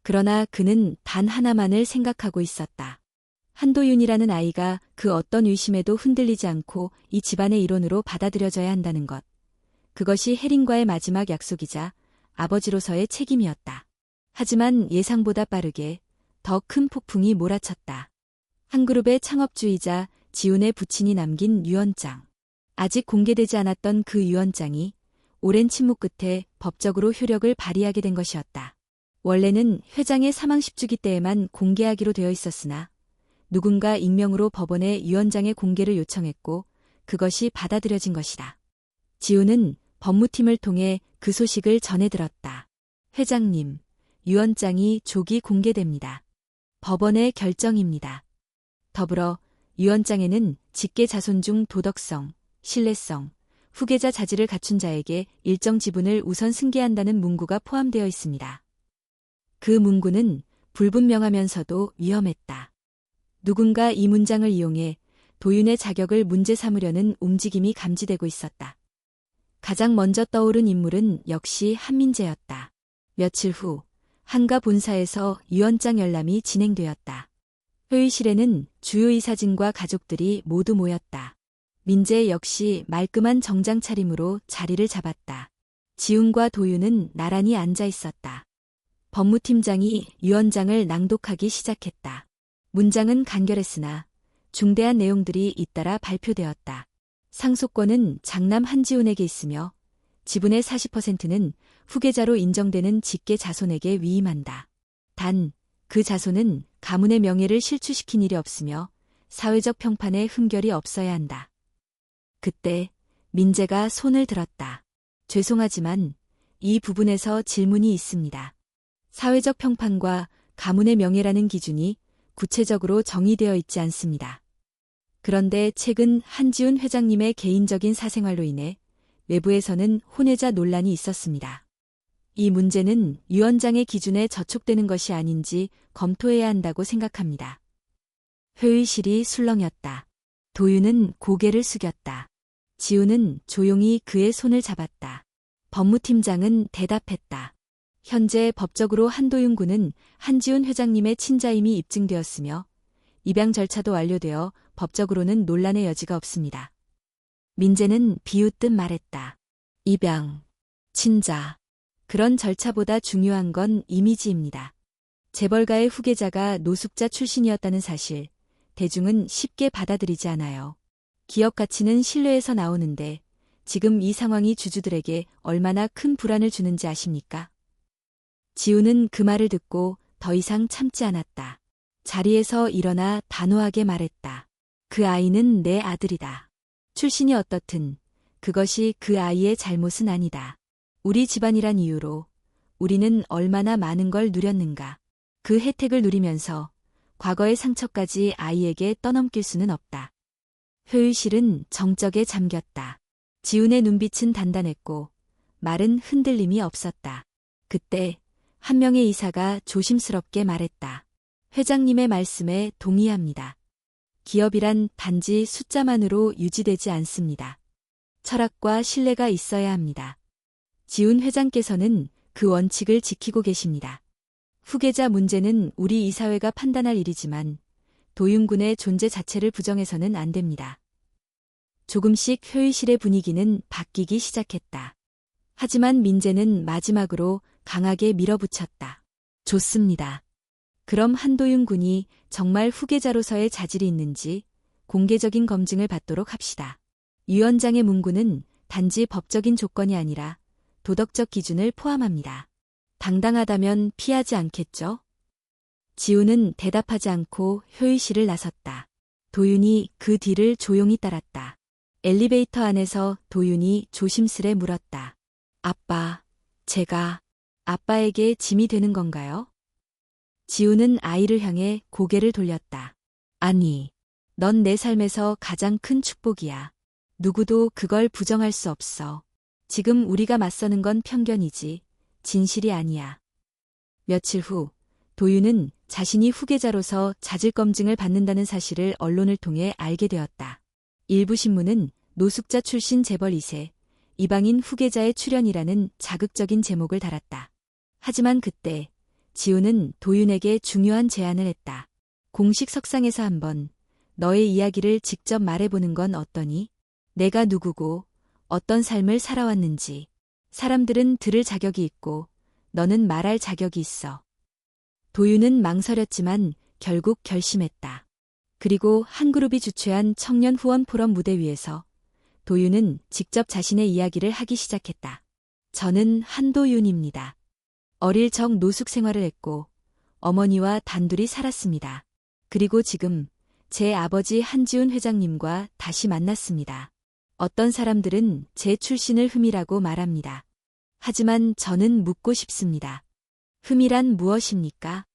그러나 그는 단 하나만을 생각하고 있었다. 한도윤이라는 아이가 그 어떤 의심에도 흔들리지 않고 이 집안의 일원으로 받아들여져야 한다는 것. 그것이 혜린과의 마지막 약속이자 아버지로서의 책임이었다. 하지만 예상보다 빠르게 더 큰 폭풍이 몰아쳤다. 한 그룹의 창업주이자 지훈의 부친이 남긴 유언장. 아직 공개되지 않았던 그 유언장이 오랜 침묵 끝에 법적으로 효력을 발휘하게 된 것이었다. 원래는 회장의 사망 10주기 때에만 공개하기로 되어 있었으나 누군가 익명으로 법원에 유언장의 공개를 요청했고 그것이 받아들여진 것이다. 지훈은 법무팀을 통해 그 소식을 전해 들었다. 회장님, 유언장이 조기 공개됩니다. 법원의 결정입니다. 더불어 유언장에는 직계 자손 중 도덕성, 신뢰성, 후계자 자질을 갖춘 자에게 일정 지분을 우선 승계한다는 문구가 포함되어 있습니다. 그 문구는 불분명하면서도 위험했다. 누군가 이 문장을 이용해 도윤의 자격을 문제 삼으려는 움직임이 감지되고 있었다. 가장 먼저 떠오른 인물은 역시 한민재였다. 며칠 후 한가 본사에서 유언장 열람이 진행되었다. 회의실에는 주요 이사진과 가족들이 모두 모였다. 민재 역시 말끔한 정장 차림으로 자리를 잡았다. 지훈과 도윤은 나란히 앉아 있었다. 법무팀장이 유언장을 낭독하기 시작했다. 문장은 간결했으나 중대한 내용들이 잇따라 발표되었다. 상속권은 장남 한지훈에게 있으며 지분의 40%는 후계자로 인정되는 직계 자손에게 위임한다. 단, 그 자손은 가문의 명예를 실추시킨 일이 없으며 사회적 평판에 흠결이 없어야 한다. 그때 민재가 손을 들었다. 죄송하지만 이 부분에서 질문이 있습니다. 사회적 평판과 가문의 명예라는 기준이 구체적으로 정의되어 있지 않습니다. 그런데 최근 한지훈 회장님의 개인적인 사생활로 인해 외부에서는 혼외자 논란이 있었습니다. 이 문제는 유언장의 기준에 저촉되는 것이 아닌지 검토해야 한다고 생각합니다. 회의실이 술렁였다. 도윤은 고개를 숙였다. 지훈은 조용히 그의 손을 잡았다. 법무팀장은 대답했다. 현재 법적으로 한도윤 군은 한지훈 회장님의 친자임이 입증되었으며 입양 절차도 완료되어 법적으로는 논란의 여지가 없습니다. 민재는 비웃듯 말했다. 입양, 친자. 그런 절차보다 중요한 건 이미지입니다. 재벌가의 후계자가 노숙자 출신이었다는 사실, 대중은 쉽게 받아들이지 않아요. 기업 가치는 신뢰에서 나오는데 지금 이 상황이 주주들에게 얼마나 큰 불안을 주는지 아십니까? 지우는 그 말을 듣고 더 이상 참지 않았다. 자리에서 일어나 단호하게 말했다. 그 아이는 내 아들이다. 출신이 어떻든 그것이 그 아이의 잘못은 아니다. 우리 집안이란 이유로 우리는 얼마나 많은 걸 누렸는가. 그 혜택을 누리면서 과거의 상처까지 아이에게 떠넘길 수는 없다. 효율실은 정적에 잠겼다. 지훈의 눈빛은 단단했고 말은 흔들림이 없었다. 그때 한 명의 이사가 조심스럽게 말했다. 회장님의 말씀에 동의합니다. 기업이란 단지 숫자만으로 유지되지 않습니다. 철학과 신뢰가 있어야 합니다. 지훈 회장께서는 그 원칙을 지키고 계십니다. 후계자 문제는 우리 이사회가 판단할 일이지만 도윤군의 존재 자체를 부정해서는 안 됩니다. 조금씩 회의실의 분위기는 바뀌기 시작했다. 하지만 민재는 마지막으로 강하게 밀어붙였다. 좋습니다. 그럼 한도윤 군이 정말 후계자로서의 자질이 있는지 공개적인 검증을 받도록 합시다. 위원장의 문구는 단지 법적인 조건이 아니라 도덕적 기준을 포함합니다. 당당하다면 피하지 않겠죠? 지우는 대답하지 않고 회의실을 나섰다. 도윤이 그 뒤를 조용히 따랐다. 엘리베이터 안에서 도윤이 조심스레 물었다. 아빠, 제가 아빠에게 짐이 되는 건가요? 지우는 아이를 향해 고개를 돌렸다. 아니, 넌 내 삶에서 가장 큰 축복이야. 누구도 그걸 부정할 수 없어. 지금 우리가 맞서는 건 편견이지 진실이 아니야. 며칠 후 도윤은 자신이 후계자로서 자질 검증을 받는다는 사실을 언론을 통해 알게 되었다. 일부 신문은 노숙자 출신 재벌 2세, 이방인 후계자의 출연이라는 자극적인 제목을 달았다. 하지만 그때 지우는 도윤에게 중요한 제안을 했다. 공식 석상에서 한번 너의 이야기를 직접 말해보는 건 어떠니? 내가 누구고 어떤 삶을 살아왔는지 사람들은 들을 자격이 있고 너는 말할 자격이 있어. 도윤은 망설였지만 결국 결심했다. 그리고 한 그룹이 주최한 청년 후원 포럼 무대 위에서 도윤은 직접 자신의 이야기를 하기 시작했다. 저는 한도윤입니다. 어릴 적 노숙 생활을 했고 어머니와 단둘이 살았습니다. 그리고 지금 제 아버지 한지훈 회장님과 다시 만났습니다. 어떤 사람들은 제 출신을 흠이라고 말합니다. 하지만 저는 묻고 싶습니다. 흠이란 무엇입니까?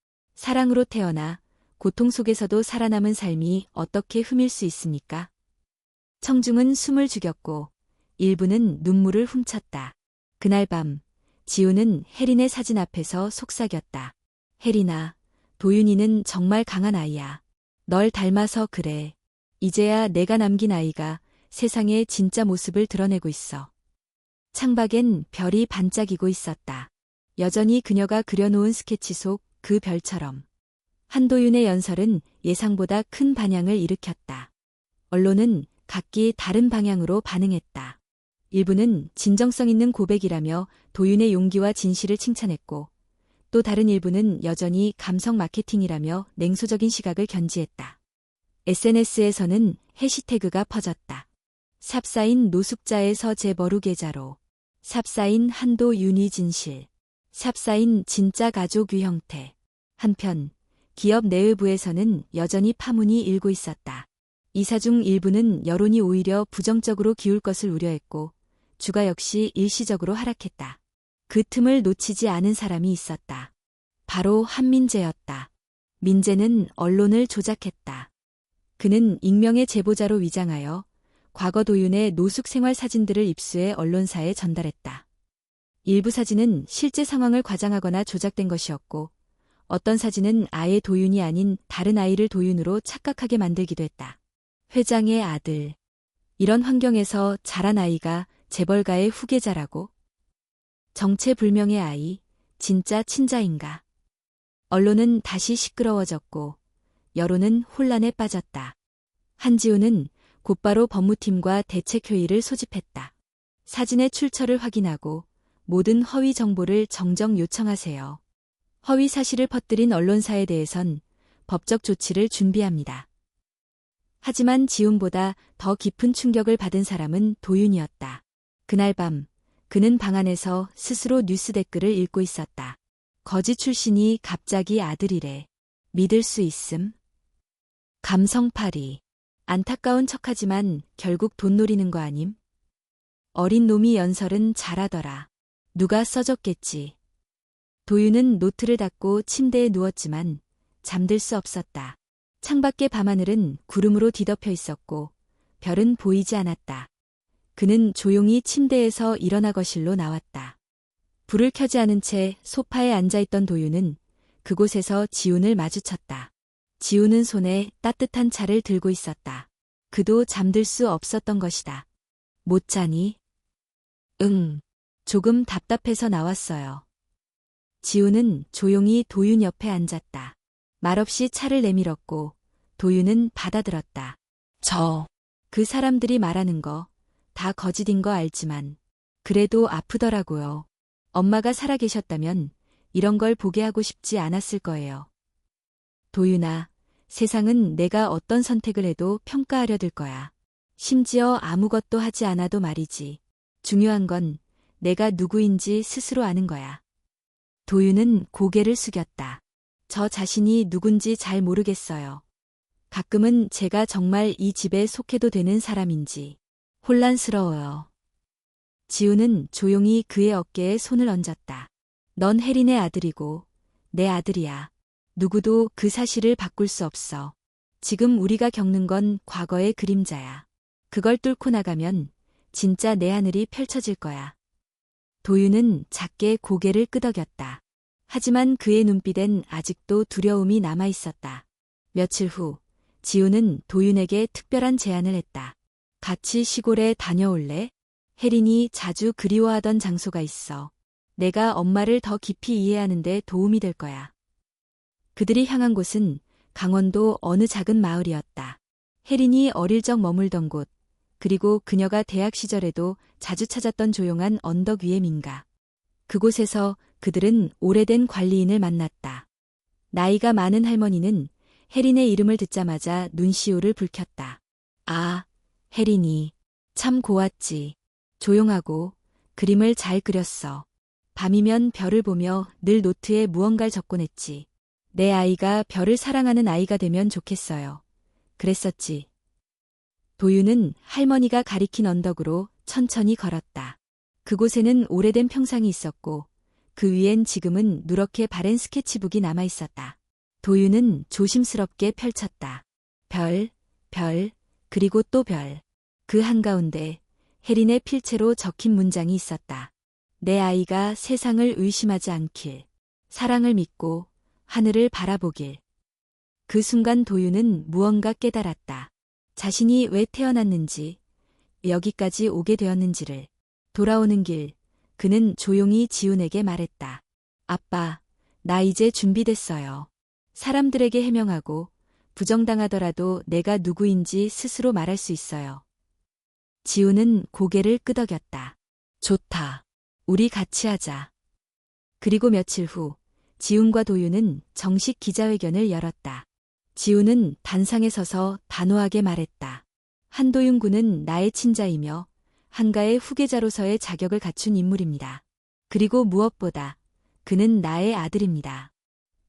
사랑으로 태어나 고통 속에서도 살아남은 삶이 어떻게 흠일 수 있습니까? 청중은 숨을 죽였고 일부는 눈물을 훔쳤다. 그날 밤 지우는 혜린의 사진 앞에서 속삭였다. 혜린아, 도윤이는 정말 강한 아이야. 널 닮아서 그래. 이제야 내가 남긴 아이가 세상의 진짜 모습을 드러내고 있어. 창밖엔 별이 반짝이고 있었다. 여전히 그녀가 그려놓은 스케치 속 그 별처럼. 한도윤의 연설은 예상보다 큰 반향을 일으켰다. 언론은 각기 다른 방향으로 반응했다. 일부는 진정성 있는 고백이라며 도윤의 용기와 진실을 칭찬했고, 또 다른 일부는 여전히 감성 마케팅이라며 냉소적인 시각을 견지했다. SNS에서는 해시태그가 퍼졌다. 삽사인 노숙자의 서재 머루계좌로, 삽사인 한도윤이 진실, 삽사인 진짜 가족 유형태. 한편 기업 내외부에서는 여전히 파문이 일고 있었다. 이사 중 일부는 여론이 오히려 부정적으로 기울 것을 우려했고 주가 역시 일시적으로 하락했다. 그 틈을 놓치지 않은 사람이 있었다. 바로 한민재였다. 민재는 언론을 조작했다. 그는 익명의 제보자로 위장하여 과거 도윤의 노숙 생활 사진들을 입수해 언론사에 전달했다. 일부 사진은 실제 상황을 과장하거나 조작된 것이었고 어떤 사진은 아예 도윤이 아닌 다른 아이를 도윤으로 착각하게 만들기도 했다. 회장의 아들. 이런 환경에서 자란 아이가 재벌가의 후계자라고? 정체불명의 아이, 진짜 친자인가? 언론은 다시 시끄러워졌고 여론은 혼란에 빠졌다. 한지훈은 곧바로 법무팀과 대책회의를 소집했다. 사진의 출처를 확인하고 모든 허위 정보를 정정 요청하세요. 허위 사실을 퍼뜨린 언론사에 대해선 법적 조치를 준비합니다. 하지만 지훈보다 더 깊은 충격을 받은 사람은 도윤이었다. 그날 밤 그는 방 안에서 스스로 뉴스 댓글을 읽고 있었다. 거지 출신이 갑자기 아들이래. 믿을 수 있음? 감성팔이. 안타까운 척하지만 결국 돈 노리는 거 아님? 어린 놈이 연설은 잘하더라. 누가 써줬겠지. 도윤은 노트를 닫고 침대에 누웠지만 잠들 수 없었다. 창밖의 밤하늘은 구름으로 뒤덮여 있었고 별은 보이지 않았다. 그는 조용히 침대에서 일어나 거실로 나왔다. 불을 켜지 않은 채 소파에 앉아있던 도윤은 그곳에서 지훈을 마주쳤다. 지훈은 손에 따뜻한 차를 들고 있었다. 그도 잠들 수 없었던 것이다. 못 자니? 응. 조금 답답해서 나왔어요. 지훈은 조용히 도윤 옆에 앉았다. 말없이 차를 내밀었고 도윤은 받아들었다. 그 사람들이 말하는 거 다 거짓인 거 알지만 그래도 아프더라고요. 엄마가 살아계셨다면 이런 걸 보게 하고 싶지 않았을 거예요. 도윤아, 세상은 내가 어떤 선택을 해도 평가하려 들 거야. 심지어 아무것도 하지 않아도 말이지. 중요한 건 내가 누구인지 스스로 아는 거야. 도윤은 고개를 숙였다. 저 자신이 누군지 잘 모르겠어요. 가끔은 제가 정말 이 집에 속해도 되는 사람인지 혼란스러워요. 지훈은 조용히 그의 어깨에 손을 얹었다. 넌 혜린의 아들이고 내 아들이야. 누구도 그 사실을 바꿀 수 없어. 지금 우리가 겪는 건 과거의 그림자야. 그걸 뚫고 나가면 진짜 내 하늘이 펼쳐질 거야. 도윤은 작게 고개를 끄덕였다. 하지만 그의 눈빛엔 아직도 두려움이 남아 있었다. 며칠 후 지훈은 도윤에게 특별한 제안을 했다. 같이 시골에 다녀올래? 혜린이 자주 그리워하던 장소가 있어. 내가 엄마를 더 깊이 이해하는 데 도움이 될 거야. 그들이 향한 곳은 강원도 어느 작은 마을이었다. 혜린이 어릴 적 머물던 곳, 그리고 그녀가 대학 시절에도 자주 찾았던 조용한 언덕 위의 민가. 그곳에서 그들은 오래된 관리인을 만났다. 나이가 많은 할머니는 혜린의 이름을 듣자마자 눈시울을 붉혔다. 아, 혜린이. 참 고왔지. 조용하고 그림을 잘 그렸어. 밤이면 별을 보며 늘 노트에 무언가를 적곤 했지. 내 아이가 별을 사랑하는 아이가 되면 좋겠어요. 그랬었지. 도윤은 할머니가 가리킨 언덕으로 천천히 걸었다. 그곳에는 오래된 평상이 있었고 그 위엔 지금은 누렇게 바랜 스케치북이 남아 있었다. 도윤은 조심스럽게 펼쳤다. 별, 그리고 또 별. 그 한가운데 혜린의 필체로 적힌 문장이 있었다. 내 아이가 세상을 의심하지 않길. 사랑을 믿고 하늘을 바라보길. 그 순간 도윤은 무언가 깨달았다. 자신이 왜 태어났는지, 여기까지 오게 되었는지를. 돌아오는 길, 그는 조용히 지훈에게 말했다. 아빠, 나 이제 준비됐어요. 사람들에게 해명하고 부정당하더라도 내가 누구인지 스스로 말할 수 있어요. 지훈은 고개를 끄덕였다. 좋다. 우리 같이 하자. 그리고 며칠 후 지훈과 도윤은 정식 기자회견을 열었다. 지훈은 단상에 서서 단호하게 말했다. 한도윤 군은 나의 친자이며 한가의 후계자로서의 자격을 갖춘 인물입니다. 그리고 무엇보다 그는 나의 아들입니다.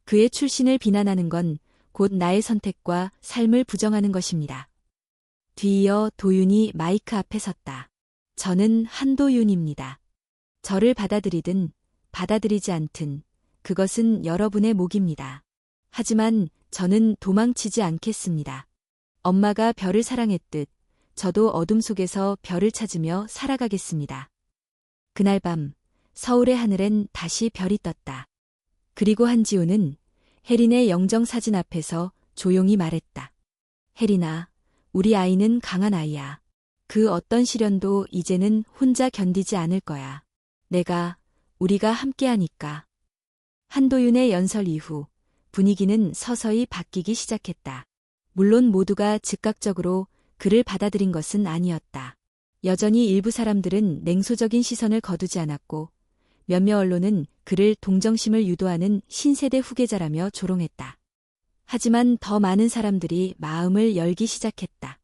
그의 출신을 비난하는 건 곧 나의 선택과 삶을 부정하는 것입니다. 뒤이어 도윤이 마이크 앞에 섰다. 저는 한도윤입니다. 저를 받아들이든 받아들이지 않든 그것은 여러분의 몫입니다. 하지만 저는 도망치지 않겠습니다. 엄마가 별을 사랑했듯 저도 어둠 속에서 별을 찾으며 살아가겠습니다. 그날 밤 서울의 하늘엔 다시 별이 떴다. 그리고 한지훈은 혜린의 영정사진 앞에서 조용히 말했다. 혜린아, 우리 아이는 강한 아이야. 그 어떤 시련도 이제는 혼자 견디지 않을 거야. 우리가 함께하니까. 한도윤의 연설 이후 분위기는 서서히 바뀌기 시작했다. 물론 모두가 즉각적으로 그를 받아들인 것은 아니었다. 여전히 일부 사람들은 냉소적인 시선을 거두지 않았고 몇몇 언론은 그를 동정심을 유도하는 신세대 후계자라며 조롱했다. 하지만 더 많은 사람들이 마음을 열기 시작했다.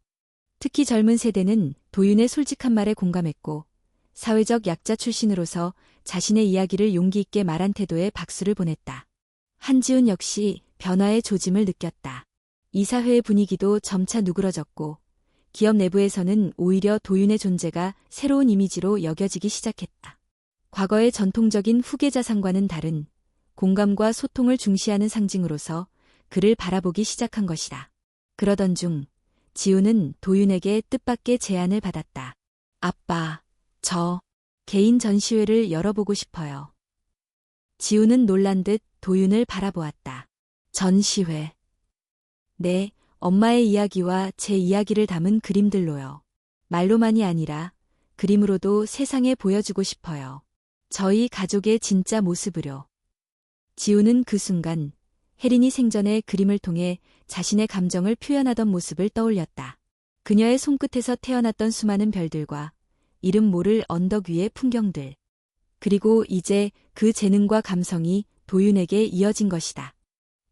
특히 젊은 세대는 도윤의 솔직한 말에 공감했고 사회적 약자 출신으로서 자신의 이야기를 용기 있게 말한 태도에 박수를 보냈다. 한지훈 역시 변화의 조짐을 느꼈다. 이사회의 분위기도 점차 누그러졌고 기업 내부에서는 오히려 도윤의 존재가 새로운 이미지로 여겨지기 시작했다. 과거의 전통적인 후계자상과는 다른 공감과 소통을 중시하는 상징으로서 그를 바라보기 시작한 것이다. 그러던 중 지우는 도윤에게 뜻밖의 제안을 받았다. 아빠, 저 개인 전시회를 열어보고 싶어요. 지우는 놀란 듯 도윤을 바라보았다. 전시회. 네, 엄마의 이야기와 제 이야기를 담은 그림들로요. 말로만이 아니라 그림으로도 세상에 보여주고 싶어요. 저희 가족의 진짜 모습으로. 지우는 그 순간 혜린이 생전에 그림을 통해 자신의 감정을 표현하던 모습을 떠올렸다. 그녀의 손끝에서 태어났던 수많은 별들과 이름 모를 언덕 위의 풍경들. 그리고 이제 그 재능과 감성이 도윤에게 이어진 것이다.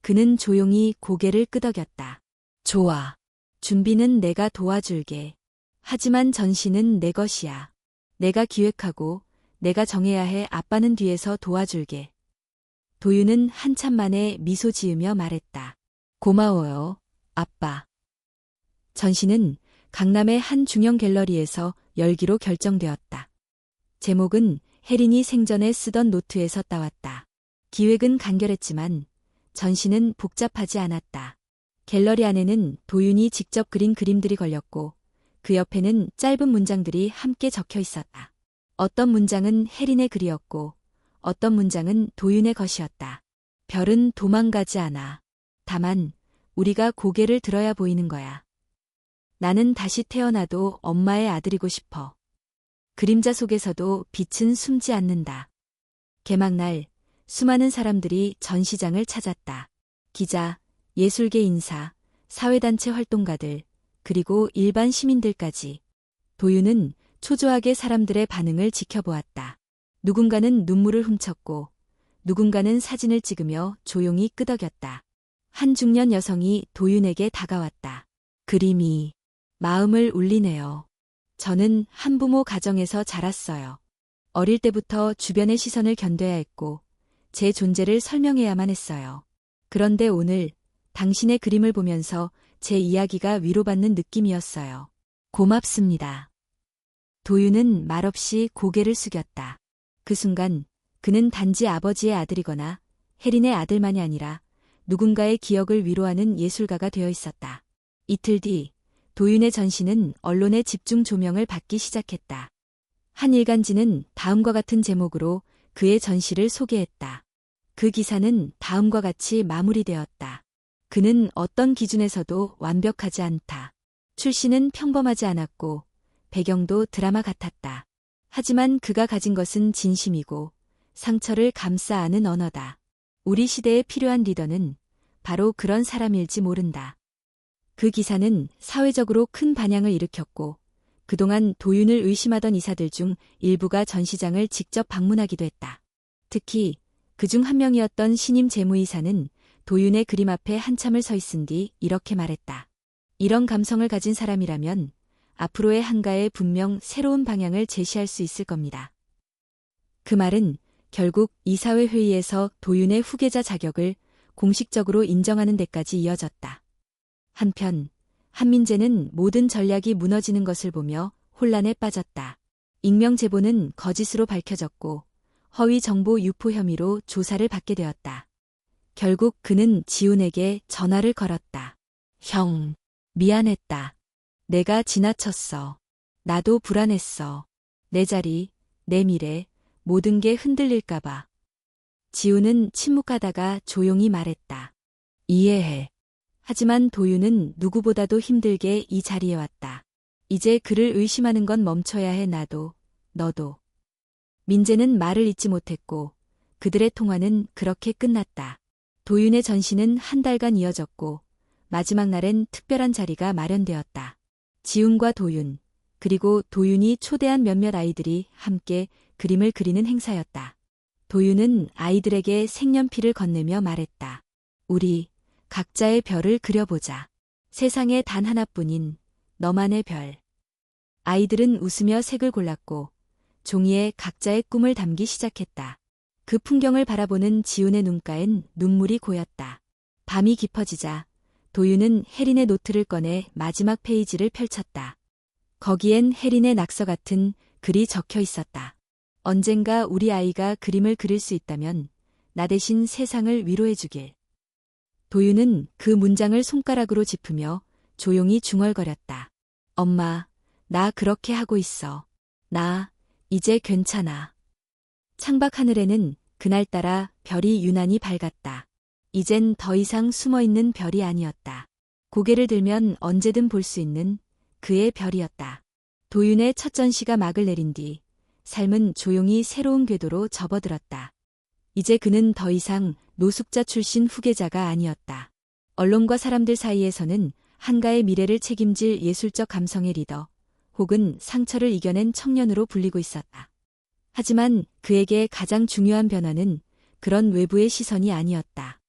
그는 조용히 고개를 끄덕였다. 좋아. 준비는 내가 도와줄게. 하지만 전시는 내 것이야. 내가 기획하고 내가 정해야 해. 아빠는 뒤에서 도와줄게. 도윤은 한참 만에 미소 지으며 말했다. 고마워요, 아빠. 전시는 강남의 한 중형 갤러리에서 열기로 결정되었다. 제목은 혜린이 생전에 쓰던 노트에서 따왔다. 기획은 간결했지만 전시는 복잡하지 않았다. 갤러리 안에는 도윤이 직접 그린 그림들이 걸렸고 그 옆에는 짧은 문장들이 함께 적혀 있었다. 어떤 문장은 혜린의 글이었고 어떤 문장은 도윤의 것이었다. 별은 도망가지 않아. 다만 우리가 고개를 들어야 보이는 거야. 나는 다시 태어나도 엄마의 아들이고 싶어. 그림자 속에서도 빛은 숨지 않는다. 개막날 수많은 사람들이 전시장을 찾았다. 기자, 예술계 인사, 사회단체 활동가들, 그리고 일반 시민들까지. 도윤은 초조하게 사람들의 반응을 지켜보았다. 누군가는 눈물을 훔쳤고 누군가는 사진을 찍으며 조용히 끄덕였다. 한 중년 여성이 도윤에게 다가왔다. 그림이 마음을 울리네요. 저는 한부모 가정에서 자랐어요. 어릴 때부터 주변의 시선을 견뎌야 했고 제 존재를 설명해야만 했어요. 그런데 오늘 당신의 그림을 보면서 제 이야기가 위로받는 느낌이었어요. 고맙습니다. 도윤은 말없이 고개를 숙였다. 그 순간 그는 단지 아버지의 아들이거나 혜린의 아들만이 아니라 누군가의 기억을 위로하는 예술가가 되어 있었다. 이틀 뒤 도윤의 전시는 언론의 집중 조명을 받기 시작했다. 한 일간지는 다음과 같은 제목으로 그의 전시를 소개했다. 그 기사는 다음과 같이 마무리되었다. 그는 어떤 기준에서도 완벽하지 않다. 출신은 평범하지 않았고 배경도 드라마 같았다. 하지만 그가 가진 것은 진심이고 상처를 감싸 안은 언어다. 우리 시대에 필요한 리더는 바로 그런 사람일지 모른다. 그 기사는 사회적으로 큰 반향을 일으켰고 그동안 도윤을 의심하던 이사들 중 일부가 전시장을 직접 방문하기도 했다. 특히 그중 한 명이었던 신임 재무이사는 도윤의 그림 앞에 한참을 서 있은 뒤 이렇게 말했다. 이런 감성을 가진 사람이라면 앞으로의 한가에 분명 새로운 방향을 제시할 수 있을 겁니다. 그 말은 결국 이사회 회의에서 도윤의 후계자 자격을 공식적으로 인정하는 데까지 이어졌다. 한편 한민재는 모든 전략이 무너지는 것을 보며 혼란에 빠졌다. 익명 제보는 거짓으로 밝혀졌고 허위 정보 유포 혐의로 조사를 받게 되었다. 결국 그는 지훈에게 전화를 걸었다. 형, 미안했다. 내가 지나쳤어. 나도 불안했어. 내 자리, 내 미래, 모든 게 흔들릴까봐. 지훈은 침묵하다가 조용히 말했다. 이해해. 하지만 도윤은 누구보다도 힘들게 이 자리에 왔다. 이제 그를 의심하는 건 멈춰야 해. 나도, 너도. 민재는 말을 잇지 못했고 그들의 통화는 그렇게 끝났다. 도윤의 전시는 한 달간 이어졌고 마지막 날엔 특별한 자리가 마련되었다. 지훈과 도윤, 그리고 도윤이 초대한 몇몇 아이들이 함께 그림을 그리는 행사였다. 도윤은 아이들에게 색연필을 건네며 말했다. 우리 각자의 별을 그려보자. 세상에 단 하나뿐인 너만의 별. 아이들은 웃으며 색을 골랐고 종이에 각자의 꿈을 담기 시작했다. 그 풍경을 바라보는 지훈의 눈가엔 눈물이 고였다. 밤이 깊어지자 도윤은 혜린의 노트를 꺼내 마지막 페이지를 펼쳤다. 거기엔 혜린의 낙서 같은 글이 적혀 있었다. 언젠가 우리 아이가 그림을 그릴 수 있다면 나 대신 세상을 위로해 주길. 도윤은 그 문장을 손가락으로 짚으며 조용히 중얼거렸다. 엄마, 나 그렇게 하고 있어. 나 이제 괜찮아. 창밖 하늘에는 그날따라 별이 유난히 밝았다. 이젠 더 이상 숨어있는 별이 아니었다. 고개를 들면 언제든 볼 수 있는 그의 별이었다. 도윤의 첫 전시가 막을 내린 뒤 삶은 조용히 새로운 궤도로 접어들었다. 이제 그는 더 이상 노숙자 출신 후계자가 아니었다. 언론과 사람들 사이에서는 한가의 미래를 책임질 예술적 감성의 리더, 혹은 상처를 이겨낸 청년으로 불리고 있었다. 하지만 그에게 가장 중요한 변화는 그런 외부의 시선이 아니었다.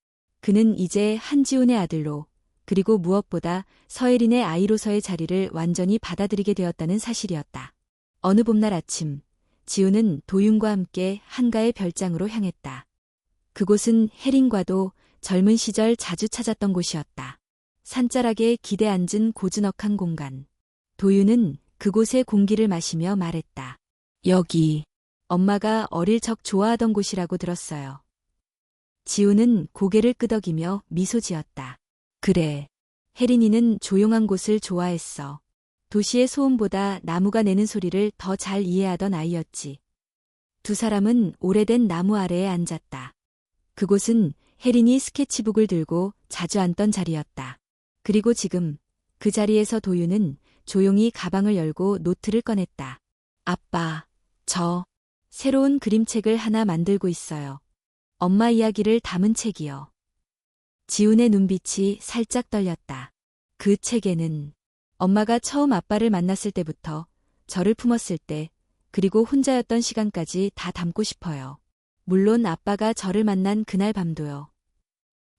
그는 이제 한지훈의 아들로, 그리고 무엇보다 서혜린의 아이로서의 자리를 완전히 받아들이게 되었다는 사실이었다. 어느 봄날 아침, 지훈은 도윤과 함께 한가의 별장으로 향했다. 그곳은 혜린과도 젊은 시절 자주 찾았던 곳이었다. 산자락에 기대 앉은 고즈넉한 공간. 도윤은 그곳의 공기를 마시며 말했다. 여기, 엄마가 어릴 적 좋아하던 곳이라고 들었어요. 지훈은 고개를 끄덕이며 미소 지었다. 그래, 혜린이는 조용한 곳을 좋아했어. 도시의 소음보다 나무가 내는 소리를 더 잘 이해하던 아이였지. 두 사람은 오래된 나무 아래에 앉았다. 그곳은 혜린이 스케치북을 들고 자주 앉던 자리였다. 그리고 지금 그 자리에서 도윤은 조용히 가방을 열고 노트를 꺼냈다. 아빠, 저 새로운 그림책을 하나 만들고 있어요. 엄마 이야기를 담은 책이요. 지훈의 눈빛이 살짝 떨렸다. 그 책에는 엄마가 처음 아빠를 만났을 때부터 저를 품었을 때, 그리고 혼자였던 시간까지 다 담고 싶어요. 물론 아빠가 저를 만난 그날 밤도요.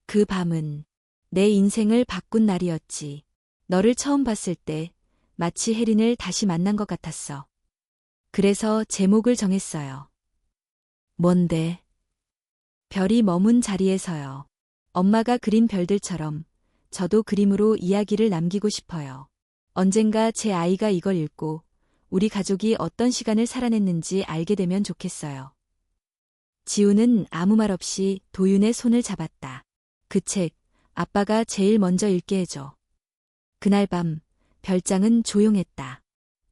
그 밤은 내 인생을 바꾼 날이었지. 너를 처음 봤을 때 마치 혜린을 다시 만난 것 같았어. 그래서 제목을 정했어요. 뭔데? 별이 머문 자리에서요. 엄마가 그린 별들처럼 저도 그림으로 이야기를 남기고 싶어요. 언젠가 제 아이가 이걸 읽고 우리 가족이 어떤 시간을 살아냈는지 알게 되면 좋겠어요. 지훈은 아무 말 없이 도윤의 손을 잡았다. 그 책, 아빠가 제일 먼저 읽게 해줘. 그날 밤, 별장은 조용했다.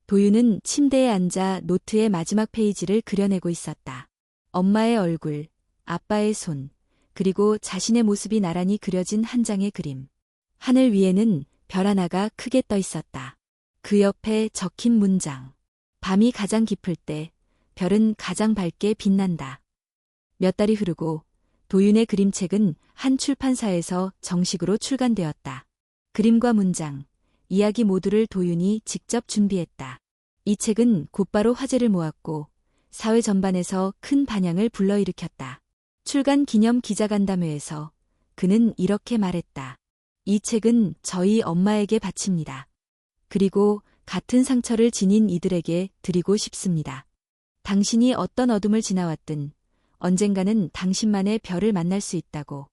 도윤은 침대에 앉아 노트의 마지막 페이지를 그려내고 있었다. 엄마의 얼굴, 아빠의 손, 그리고 자신의 모습이 나란히 그려진 한 장의 그림. 하늘 위에는 별 하나가 크게 떠 있었다. 그 옆에 적힌 문장. 밤이 가장 깊을 때 별은 가장 밝게 빛난다. 몇 달이 흐르고 도윤의 그림책은 한 출판사에서 정식으로 출간되었다. 그림과 문장, 이야기 모두를 도윤이 직접 준비했다. 이 책은 곧바로 화제를 모았고 사회 전반에서 큰 반향을 불러일으켰다. 출간 기념 기자간담회에서 그는 이렇게 말했다. 이 책은 저희 엄마에게 바칩니다. 그리고 같은 상처를 지닌 이들에게 드리고 싶습니다. 당신이 어떤 어둠을 지나왔든 언젠가는 당신만의 별을 만날 수 있다고.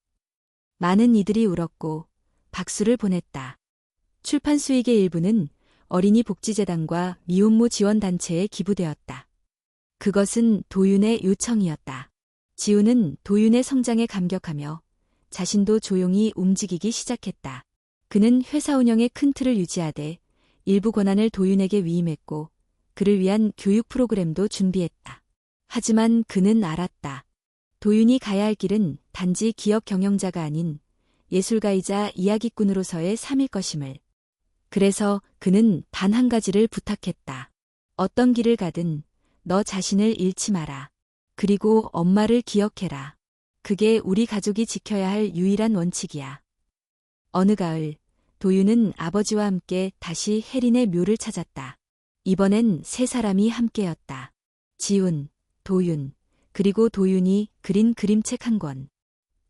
많은 이들이 울었고 박수를 보냈다. 출판 수익의 일부는 어린이 복지재단과 미혼모 지원단체에 기부되었다. 그것은 도윤의 요청이었다. 지훈은 도윤의 성장에 감격하며 자신도 조용히 움직이기 시작했다. 그는 회사 운영의 큰 틀을 유지하되 일부 권한을 도윤에게 위임했고 그를 위한 교육 프로그램도 준비했다. 하지만 그는 알았다. 도윤이 가야 할 길은 단지 기업 경영자가 아닌 예술가이자 이야기꾼으로서의 삶일 것임을. 그래서 그는 단 한 가지를 부탁했다. 어떤 길을 가든 너 자신을 잃지 마라. 그리고 엄마를 기억해라. 그게 우리 가족이 지켜야 할 유일한 원칙이야. 어느 가을, 도윤은 아버지와 함께 다시 혜린의 묘를 찾았다. 이번엔 세 사람이 함께였다. 지훈, 도윤, 그리고 도윤이 그린 그림책 한 권.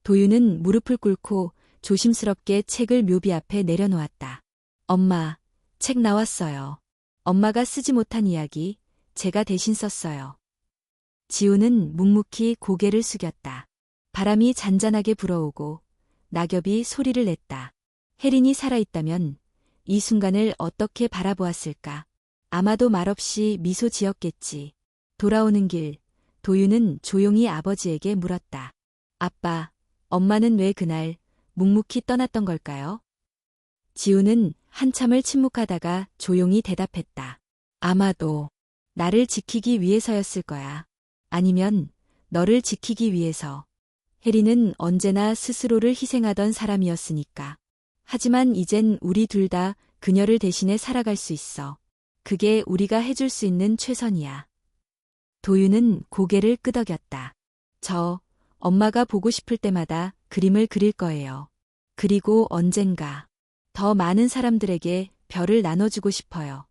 도윤은 무릎을 꿇고 조심스럽게 책을 묘비 앞에 내려놓았다. 엄마, 책 나왔어요. 엄마가 쓰지 못한 이야기, 제가 대신 썼어요. 지우는 묵묵히 고개를 숙였다. 바람이 잔잔하게 불어오고 낙엽이 소리를 냈다. 혜린이 살아있다면 이 순간을 어떻게 바라보았을까? 아마도 말없이 미소 지었겠지. 돌아오는 길, 도윤은 조용히 아버지에게 물었다. 아빠, 엄마는 왜 그날 묵묵히 떠났던 걸까요? 지우는 한참을 침묵하다가 조용히 대답했다. 아마도 나를 지키기 위해서였을 거야. 아니면 너를 지키기 위해서. 혜리는 언제나 스스로를 희생하던 사람이었으니까. 하지만 이젠 우리 둘 다 그녀를 대신해 살아갈 수 있어. 그게 우리가 해줄 수 있는 최선이야. 도윤은 고개를 끄덕였다. 엄마가 보고 싶을 때마다 그림을 그릴 거예요. 그리고 언젠가 더 많은 사람들에게 별을 나눠주고 싶어요.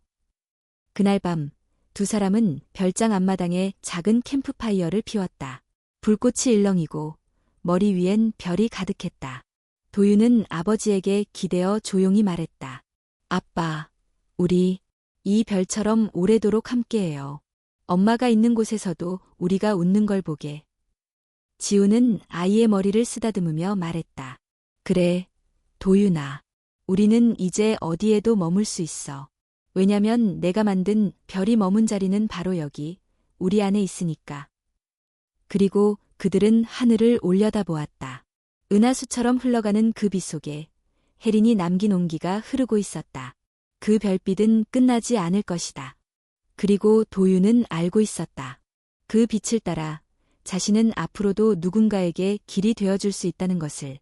그날 밤, 두 사람은 별장 앞마당에 작은 캠프파이어를 피웠다. 불꽃이 일렁이고 머리 위엔 별이 가득했다. 도윤은 아버지에게 기대어 조용히 말했다. 아빠, 우리 이 별처럼 오래도록 함께해요. 엄마가 있는 곳에서도 우리가 웃는 걸 보게. 지우는 아이의 머리를 쓰다듬으며 말했다. 그래, 도윤아. 우리는 이제 어디에도 머물 수 있어. 왜냐면 내가 만든 별이 머문 자리는 바로 여기, 우리 안에 있으니까. 그리고 그들은 하늘을 올려다보았다. 은하수처럼 흘러가는 그 빛 속에 혜린이 남긴 온기가 흐르고 있었다. 그 별빛은 끝나지 않을 것이다. 그리고 도윤은 알고 있었다. 그 빛을 따라 자신은 앞으로도 누군가에게 길이 되어줄 수 있다는 것을.